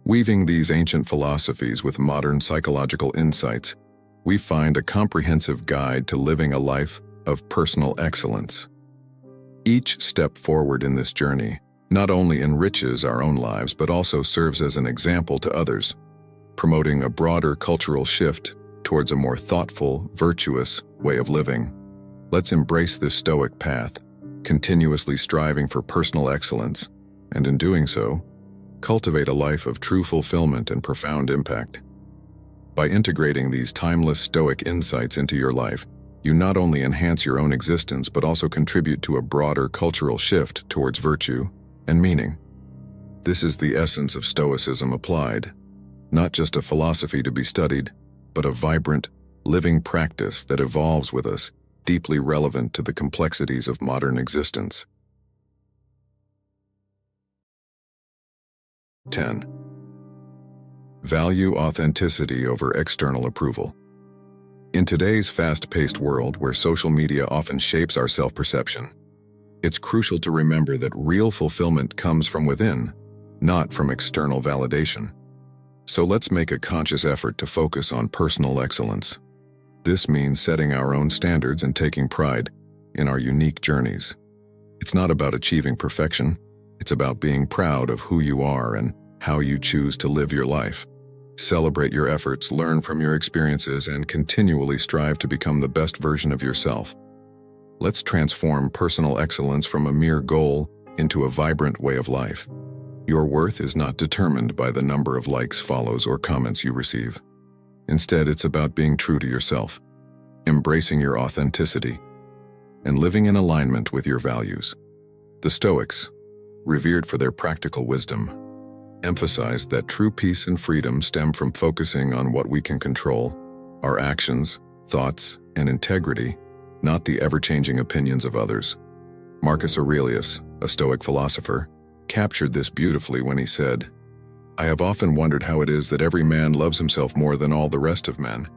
Weaving these ancient philosophies with modern psychological insights, we find a comprehensive guide to living a life of personal excellence. Each step forward in this journey not only enriches our own lives, but also serves as an example to others, promoting a broader cultural shift towards a more thoughtful, virtuous way of living. Let's embrace this Stoic path, continuously striving for personal excellence, and in doing so, cultivate a life of true fulfillment and profound impact. By integrating these timeless Stoic insights into your life, you not only enhance your own existence, but also contribute to a broader cultural shift towards virtue and meaning. This is the essence of Stoicism applied, not just a philosophy to be studied, but a vibrant, living practice that evolves with us, deeply relevant to the complexities of modern existence. 10. Value authenticity over external approval. In today's fast-paced world where social media often shapes our self-perception, it's crucial to remember that real fulfillment comes from within, not from external validation. So let's make a conscious effort to focus on personal excellence. This means setting our own standards and taking pride in our unique journeys. It's not about achieving perfection, it's about being proud of who you are and how you choose to live your life. Celebrate your efforts, learn from your experiences, and continually strive to become the best version of yourself. Let's transform personal excellence from a mere goal into a vibrant way of life. Your worth is not determined by the number of likes, follows, or comments you receive. Instead, it's about being true to yourself, embracing your authenticity, and living in alignment with your values. The Stoics, revered for their practical wisdom, emphasized that true peace and freedom stem from focusing on what we can control, our actions, thoughts, and integrity, not the ever-changing opinions of others. Marcus Aurelius, a Stoic philosopher, captured this beautifully when he said, "I have often wondered how it is that every man loves himself more than all the rest of men,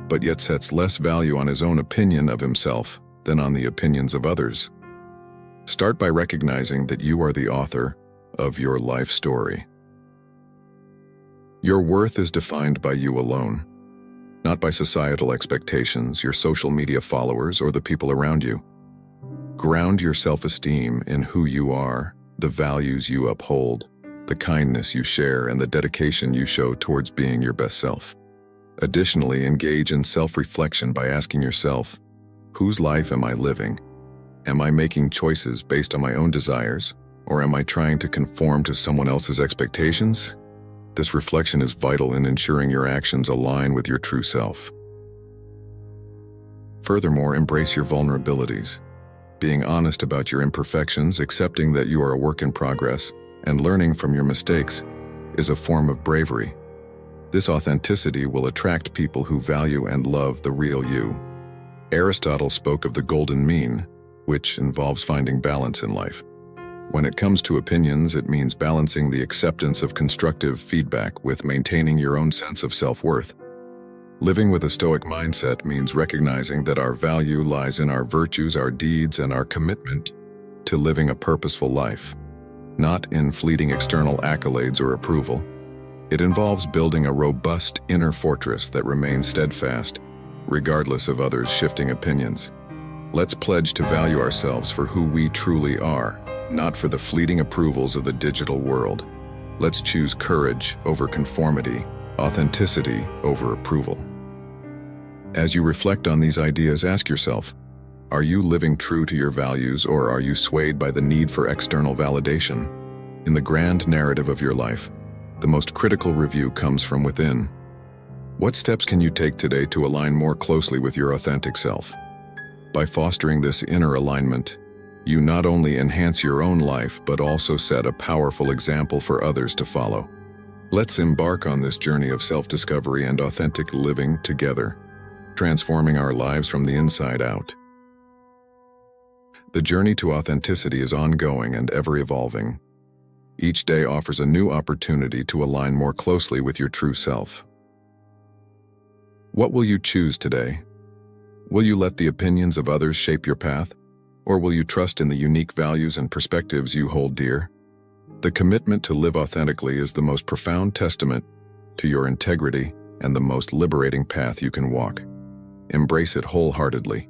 but yet sets less value on his own opinion of himself than on the opinions of others." Start by recognizing that you are the author of your life story. Your worth is defined by you alone, not by societal expectations, your social media followers, or the people around you. Ground your self-esteem in who you are, the values you uphold, the kindness you share, and the dedication you show towards being your best self. Additionally, engage in self-reflection by asking yourself, whose life am I living? Am I making choices based on my own desires, or am I trying to conform to someone else's expectations? This reflection is vital in ensuring your actions align with your true self. Furthermore, embrace your vulnerabilities. Being honest about your imperfections, accepting that you are a work in progress, and learning from your mistakes is a form of bravery. This authenticity will attract people who value and love the real you. Aristotle spoke of the golden mean, which involves finding balance in life. When it comes to opinions, it means balancing the acceptance of constructive feedback with maintaining your own sense of self-worth. Living with a Stoic mindset means recognizing that our value lies in our virtues, our deeds, and our commitment to living a purposeful life, not in fleeting external accolades or approval. It involves building a robust inner fortress that remains steadfast, regardless of others' shifting opinions. Let's pledge to value ourselves for who we truly are, not for the fleeting approvals of the digital world. Let's choose courage over conformity, authenticity over approval. As you reflect on these ideas, ask yourself, are you living true to your values, or are you swayed by the need for external validation? In the grand narrative of your life, the most critical review comes from within. What steps can you take today to align more closely with your authentic self? By fostering this inner alignment, you not only enhance your own life, but also set a powerful example for others to follow. Let's embark on this journey of self-discovery and authentic living together, transforming our lives from the inside out. The journey to authenticity is ongoing and ever-evolving. Each day offers a new opportunity to align more closely with your true self. What will you choose today? Will you let the opinions of others shape your path, or will you trust in the unique values and perspectives you hold dear? The commitment to live authentically is the most profound testament to your integrity and the most liberating path you can walk. Embrace it wholeheartedly.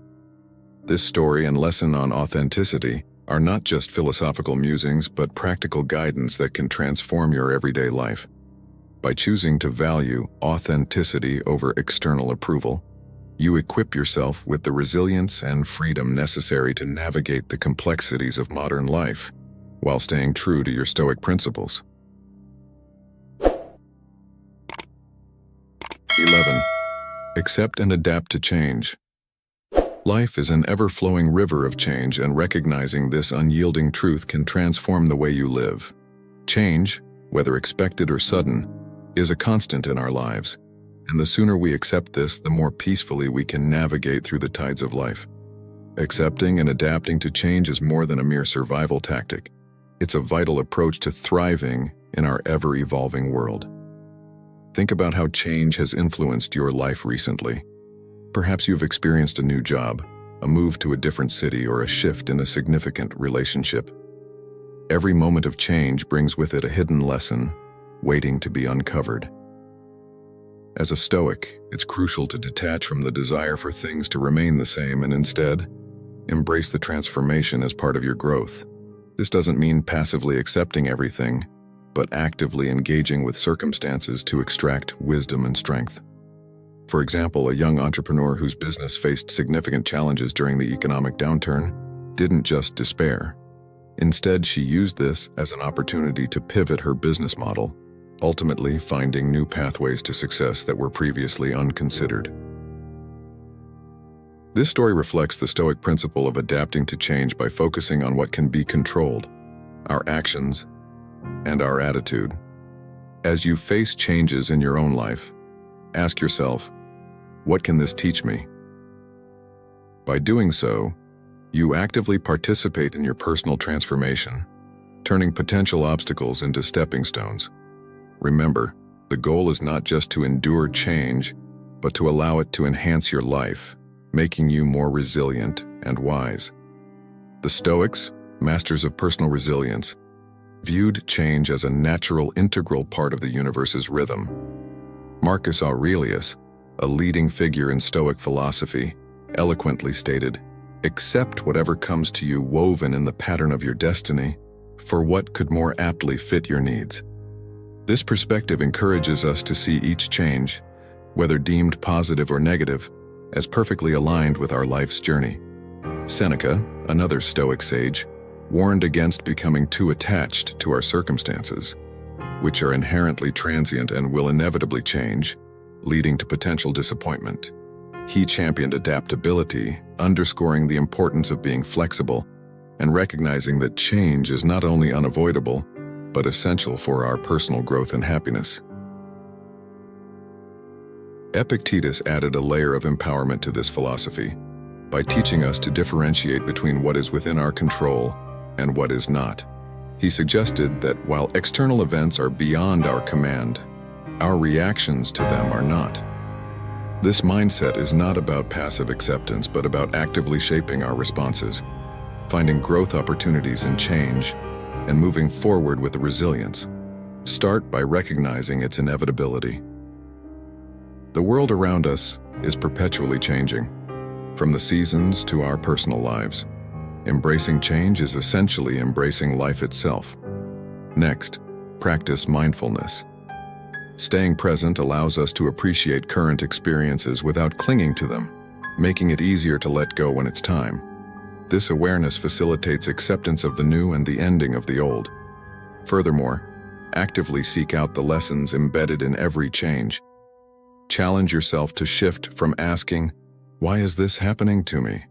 This story and lesson on authenticity are not just philosophical musings, but practical guidance that can transform your everyday life. By choosing to value authenticity over external approval, you equip yourself with the resilience and freedom necessary to navigate the complexities of modern life, while staying true to your Stoic principles. 11. Accept and adapt to change. Life is an ever-flowing river of change, and recognizing this unyielding truth can transform the way you live. Change, whether expected or sudden, is a constant in our lives, and the sooner we accept this, the more peacefully we can navigate through the tides of life. Accepting and adapting to change is more than a mere survival tactic. It's a vital approach to thriving in our ever-evolving world. Think about how change has influenced your life recently. Perhaps you've experienced a new job, a move to a different city, or a shift in a significant relationship. Every moment of change brings with it a hidden lesson, waiting to be uncovered. As a Stoic, it's crucial to detach from the desire for things to remain the same and instead embrace the transformation as part of your growth. This doesn't mean passively accepting everything, but actively engaging with circumstances to extract wisdom and strength. For example, a young entrepreneur whose business faced significant challenges during the economic downturn didn't just despair. Instead, she used this as an opportunity to pivot her business model, ultimately finding new pathways to success that were previously unconsidered. This story reflects the Stoic principle of adapting to change by focusing on what can be controlled, our actions, and our attitude. As you face changes in your own life, ask yourself, what can this teach me? By doing so, you actively participate in your personal transformation, turning potential obstacles into stepping stones. Remember, the goal is not just to endure change, but to allow it to enhance your life, making you more resilient and wise. The Stoics, masters of personal resilience, viewed change as a natural, integral part of the universe's rhythm. Marcus Aurelius, a leading figure in Stoic philosophy, eloquently stated, "Accept whatever comes to you woven in the pattern of your destiny, for what could more aptly fit your needs. This perspective encourages us to see each change, whether deemed positive or negative, as perfectly aligned with our life's journey. Seneca, another Stoic sage, warned against becoming too attached to our circumstances, which are inherently transient and will inevitably change, leading to potential disappointment. He championed adaptability, underscoring the importance of being flexible and recognizing that change is not only unavoidable, but essential for our personal growth and happiness. Epictetus added a layer of empowerment to this philosophy by teaching us to differentiate between what is within our control and what is not. He suggested that while external events are beyond our command, our reactions to them are not. This mindset is not about passive acceptance, but about actively shaping our responses, finding growth opportunities in change, and moving forward with resilience. Start by recognizing its inevitability. The world around us is perpetually changing, from the seasons to our personal lives. Embracing change is essentially embracing life itself. Next, practice mindfulness. Staying present allows us to appreciate current experiences without clinging to them, making it easier to let go when it's time. This awareness facilitates acceptance of the new and the ending of the old. Furthermore, actively seek out the lessons embedded in every change. Challenge yourself to shift from asking, "Why is this happening to me?"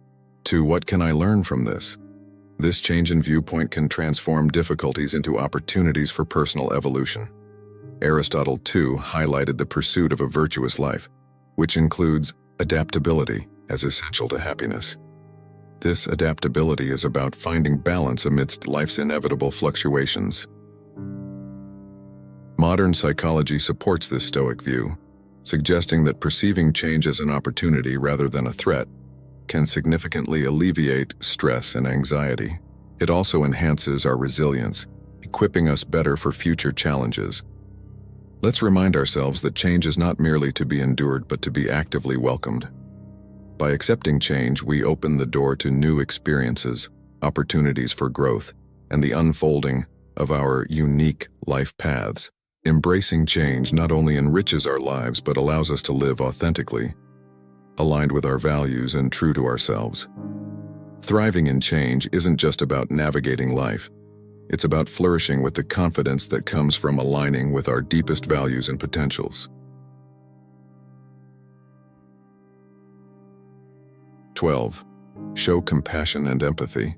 to "What can I learn from this?" This change in viewpoint can transform difficulties into opportunities for personal evolution. Aristotle, too, highlighted the pursuit of a virtuous life, which includes adaptability as essential to happiness. This adaptability is about finding balance amidst life's inevitable fluctuations. Modern psychology supports this Stoic view, suggesting that perceiving change as an opportunity rather than a threat can significantly alleviate stress and anxiety. It also enhances our resilience, equipping us better for future challenges. Let's remind ourselves that change is not merely to be endured but to be actively welcomed. By accepting change, we open the door to new experiences, opportunities for growth, and the unfolding of our unique life paths. Embracing change not only enriches our lives but allows us to live authentically, aligned with our values and true to ourselves. Thriving in change isn't just about navigating life. It's about flourishing with the confidence that comes from aligning with our deepest values and potentials. 12. Show compassion and empathy.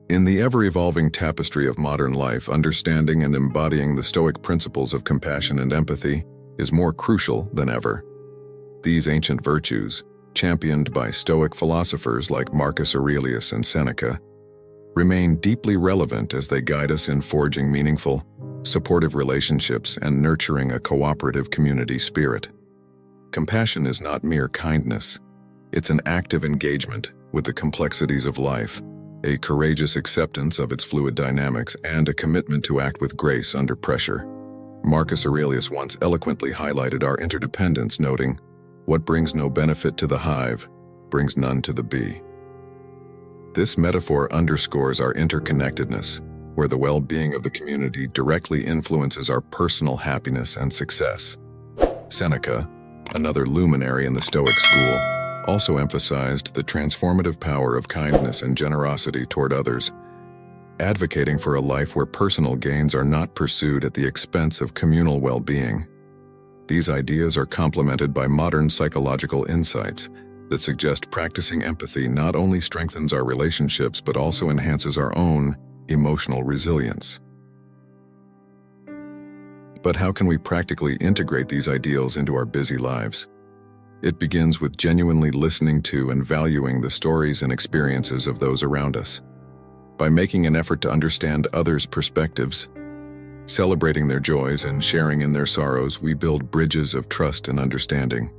In the ever-evolving tapestry of modern life, understanding and embodying the Stoic principles of compassion and empathy is more crucial than ever. These ancient virtues, championed by Stoic philosophers like Marcus Aurelius and Seneca, remain deeply relevant as they guide us in forging meaningful, supportive relationships and nurturing a cooperative community spirit. Compassion is not mere kindness. It's an active engagement with the complexities of life, a courageous acceptance of its fluid dynamics, and a commitment to act with grace under pressure. Marcus Aurelius once eloquently highlighted our interdependence, noting, "What brings no benefit to the hive brings none to the bee." This metaphor underscores our interconnectedness, where the well-being of the community directly influences our personal happiness and success. Seneca, another luminary in the Stoic school, also emphasized the transformative power of kindness and generosity toward others, advocating for a life where personal gains are not pursued at the expense of communal well-being. These ideas are complemented by modern psychological insights that suggest practicing empathy not only strengthens our relationships but also enhances our own emotional resilience. But how can we practically integrate these ideals into our busy lives? It begins with genuinely listening to and valuing the stories and experiences of those around us. By making an effort to understand others' perspectives, celebrating their joys and sharing in their sorrows, we build bridges of trust and understanding.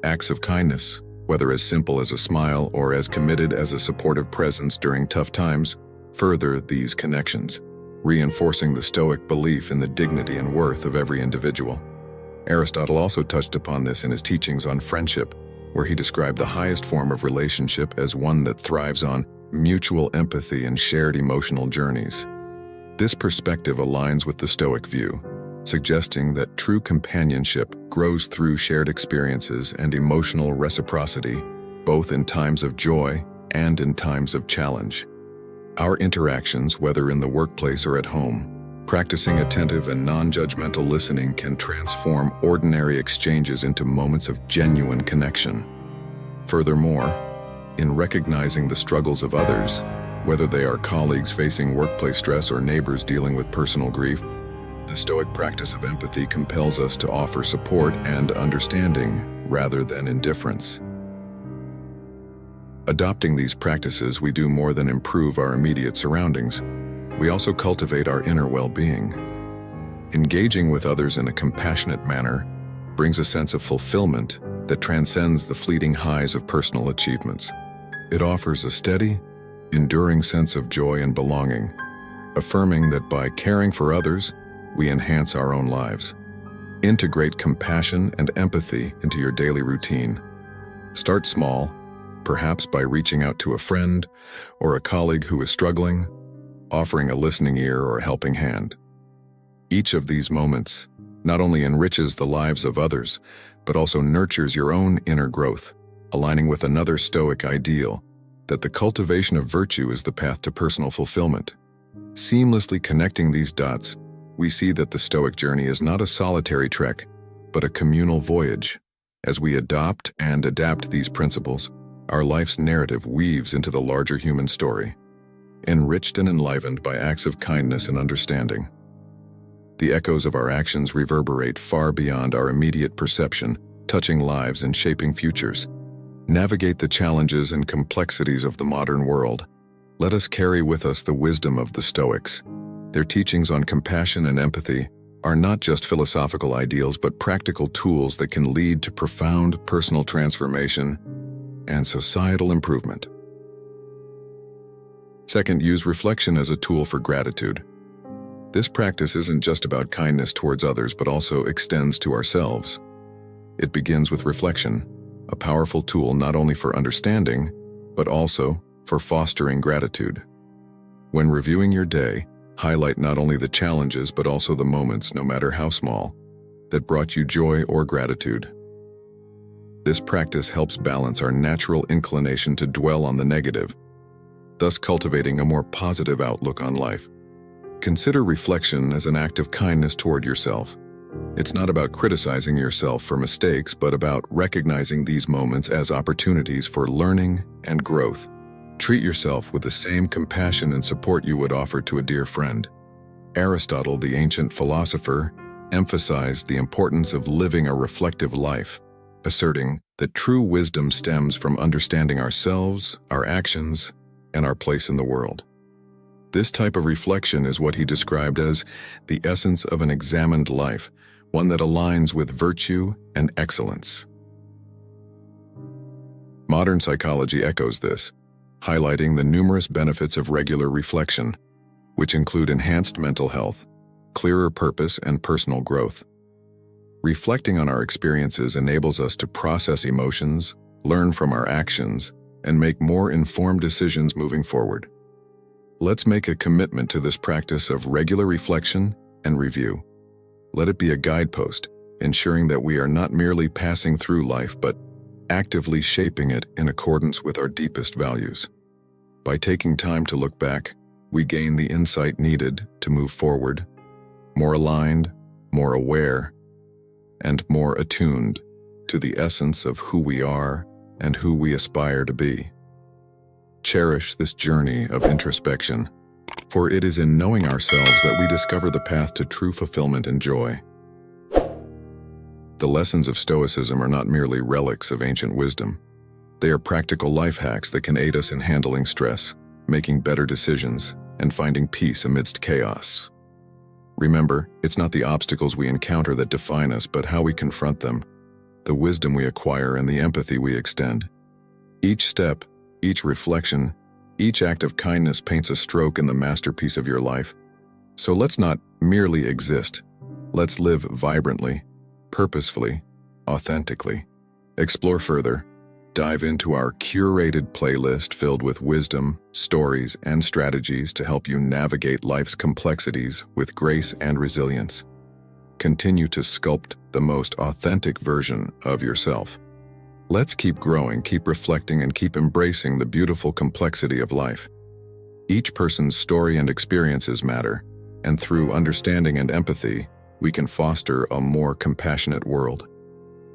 Acts of kindness, whether as simple as a smile or as committed as a supportive presence during tough times, further these connections, reinforcing the Stoic belief in the dignity and worth of every individual. Aristotle also touched upon this in his teachings on friendship, where he described the highest form of relationship as one that thrives on mutual empathy, and shared emotional journeys. This perspective aligns with the Stoic view, suggesting that true companionship grows through shared experiences and emotional reciprocity, both in times of joy and in times of challenge. Our interactions, whether in the workplace or at home, practicing attentive and non-judgmental listening can transform ordinary exchanges into moments of genuine connection. Furthermore, in recognizing the struggles of others, whether they are colleagues facing workplace stress or neighbors dealing with personal grief, the Stoic practice of empathy compels us to offer support and understanding rather than indifference. Adopting these practices, we do more than improve our immediate surroundings. We also cultivate our inner well-being. Engaging with others in a compassionate manner brings a sense of fulfillment that transcends the fleeting highs of personal achievements. It offers a steady, enduring sense of joy and belonging, affirming that by caring for others, we enhance our own lives. Integrate compassion and empathy into your daily routine. Start small, perhaps by reaching out to a friend or a colleague who is struggling, offering a listening ear or a helping hand. Each of these moments not only enriches the lives of others, but also nurtures your own inner growth, aligning with another Stoic ideal, that the cultivation of virtue is the path to personal fulfillment. Seamlessly connecting these dots, we see that the Stoic journey is not a solitary trek, but a communal voyage. As we adopt and adapt these principles, our life's narrative weaves into the larger human story, enriched and enlivened by acts of kindness and understanding. The echoes of our actions reverberate far beyond our immediate perception, touching lives and shaping futures. Navigate the challenges and complexities of the modern world. Let us carry with us the wisdom of the Stoics. Their teachings on compassion and empathy are not just philosophical ideals, but practical tools that can lead to profound personal transformation and societal improvement. Second, use reflection as a tool for gratitude. This practice isn't just about kindness towards others, but also extends to ourselves. It begins with reflection, a powerful tool not only for understanding, but also for fostering gratitude. When reviewing your day, highlight not only the challenges, but also the moments, no matter how small, that brought you joy or gratitude. This practice helps balance our natural inclination to dwell on the negative, thus cultivating a more positive outlook on life. Consider reflection as an act of kindness toward yourself. It's not about criticizing yourself for mistakes, but about recognizing these moments as opportunities for learning and growth. Treat yourself with the same compassion and support you would offer to a dear friend. Aristotle, the ancient philosopher, emphasized the importance of living a reflective life, asserting that true wisdom stems from understanding ourselves, our actions, and our place in the world. This type of reflection is what he described as the essence of an examined life, one that aligns with virtue and excellence. Modern psychology echoes this, highlighting the numerous benefits of regular reflection, which include enhanced mental health, clearer purpose, and personal growth. Reflecting on our experiences enables us to process emotions, learn from our actions, and make more informed decisions moving forward. Let's make a commitment to this practice of regular reflection and review. Let it be a guidepost, ensuring that we are not merely passing through life, but actively shaping it in accordance with our deepest values. By taking time to look back, we gain the insight needed to move forward, more aligned, more aware, and more attuned to the essence of who we are and who we aspire to be. Cherish this journey of introspection, for it is in knowing ourselves that we discover the path to true fulfillment and joy. The lessons of Stoicism are not merely relics of ancient wisdom. They are practical life hacks that can aid us in handling stress, making better decisions, and finding peace amidst chaos. Remember, it's not the obstacles we encounter that define us, but how we confront them, the wisdom we acquire, and the empathy we extend. Each step, each reflection, each act of kindness paints a stroke in the masterpiece of your life. So let's not merely exist. Let's live vibrantly, purposefully, authentically. Explore further, Dive into our curated playlist filled with wisdom, stories, and strategies to help you navigate life's complexities with grace and resilience. Continue to sculpt the most authentic version of yourself. Let's keep growing, keep reflecting, and keep embracing the beautiful complexity of life. Each person's story and experiences matter, and through understanding and empathy, we can foster a more compassionate world.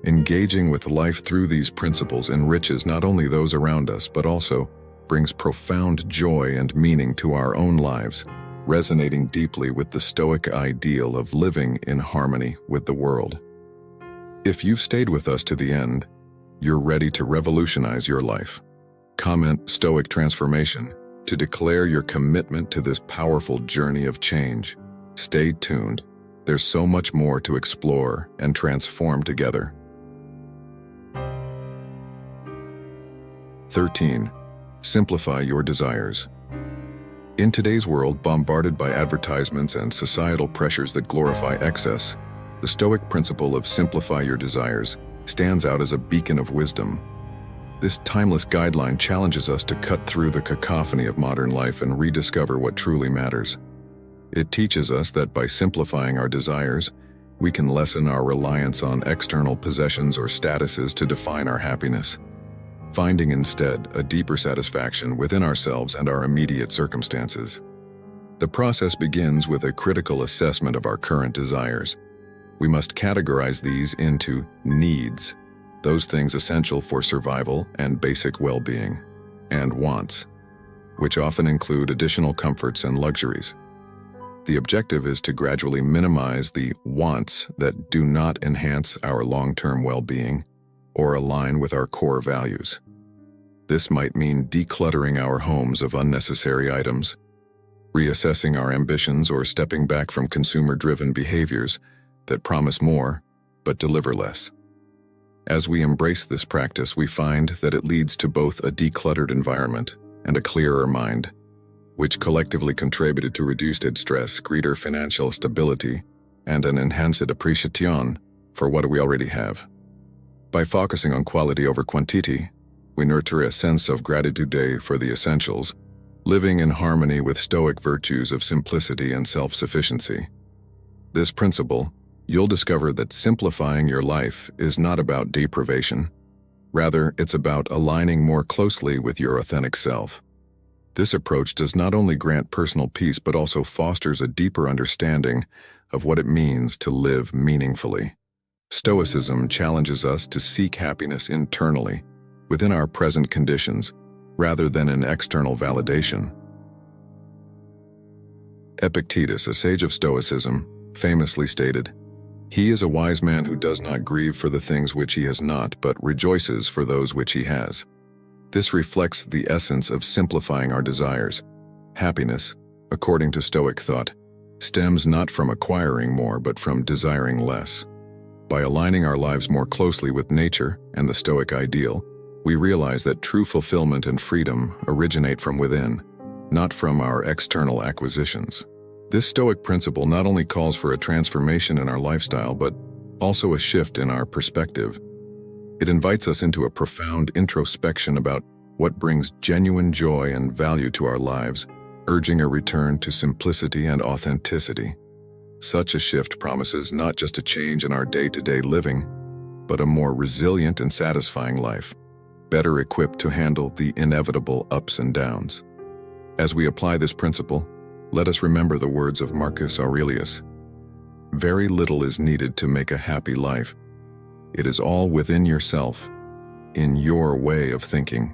Engaging with life through these principles enriches not only those around us, but also brings profound joy and meaning to our own lives, resonating deeply with the Stoic ideal of living in harmony with the world. If you've stayed with us to the end, you're ready to revolutionize your life. Comment Stoic transformation to declare your commitment to this powerful journey of change. Stay tuned. There's so much more to explore and transform together. 13. Simplify your desires. In today's world, bombarded by advertisements and societal pressures that glorify excess, the Stoic principle of simplify your desires stands out as a beacon of wisdom. This timeless guideline challenges us to cut through the cacophony of modern life and rediscover what truly matters. It teaches us that by simplifying our desires, we can lessen our reliance on external possessions or statuses to define our happiness, finding instead a deeper satisfaction within ourselves and our immediate circumstances. The process begins with a critical assessment of our current desires. We must categorize these into needs, those things essential for survival and basic well-being, and wants, which often include additional comforts and luxuries. The objective is to gradually minimize the wants that do not enhance our long-term well-being or align with our core values. This might mean decluttering our homes of unnecessary items, reassessing our ambitions, or stepping back from consumer-driven behaviors that promise more but deliver less. As we embrace this practice, we find that it leads to both a decluttered environment and a clearer mind, which collectively contributed to reduced stress, greater financial stability, and an enhanced appreciation for what we already have. By focusing on quality over quantity, we nurture a sense of gratitude for the essentials, living in harmony with Stoic virtues of simplicity and self-sufficiency. This principle, you'll discover that simplifying your life is not about deprivation. Rather, it's about aligning more closely with your authentic self. This approach does not only grant personal peace but also fosters a deeper understanding of what it means to live meaningfully. Stoicism challenges us to seek happiness internally, within our present conditions, rather than in external validation. Epictetus, a sage of Stoicism, famously stated, "He is a wise man who does not grieve for the things which he has not, but rejoices for those which he has." This reflects the essence of simplifying our desires. Happiness, according to Stoic thought, stems not from acquiring more but from desiring less. By aligning our lives more closely with nature and the Stoic ideal, we realize that true fulfillment and freedom originate from within, not from our external acquisitions. This Stoic principle not only calls for a transformation in our lifestyle, but also a shift in our perspective. It invites us into a profound introspection about what brings genuine joy and value to our lives, urging a return to simplicity and authenticity. Such a shift promises not just a change in our day-to-day living, but a more resilient and satisfying life, better equipped to handle the inevitable ups and downs. As we apply this principle, let us remember the words of Marcus Aurelius. "Very little is needed to make a happy life. It is all within yourself, in your way of thinking."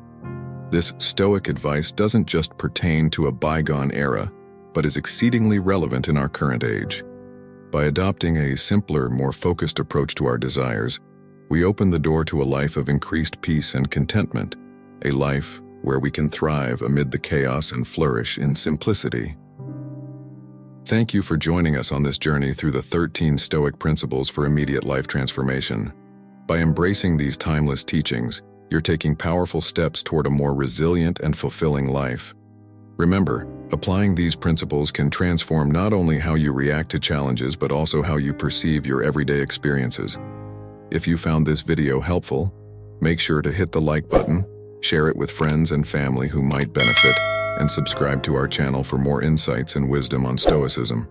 This Stoic advice doesn't just pertain to a bygone era, but is exceedingly relevant in our current age. By adopting a simpler, more focused approach to our desires, we open the door to a life of increased peace and contentment, a life where we can thrive amid the chaos and flourish in simplicity. Thank you for joining us on this journey through the 13 Stoic principles for immediate life transformation. By embracing these timeless teachings, you're taking powerful steps toward a more resilient and fulfilling life. Remember, applying these principles can transform not only how you react to challenges, but also how you perceive your everyday experiences. If you found this video helpful, Make sure to hit the like button, share it with friends and family who might benefit, and subscribe to our channel for more insights and wisdom on Stoicism.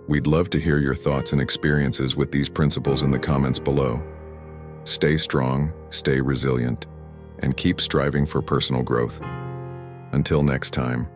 We'd love to hear your thoughts and experiences with these principles in the comments below. Stay strong, stay resilient, and keep striving for personal growth. Until next time.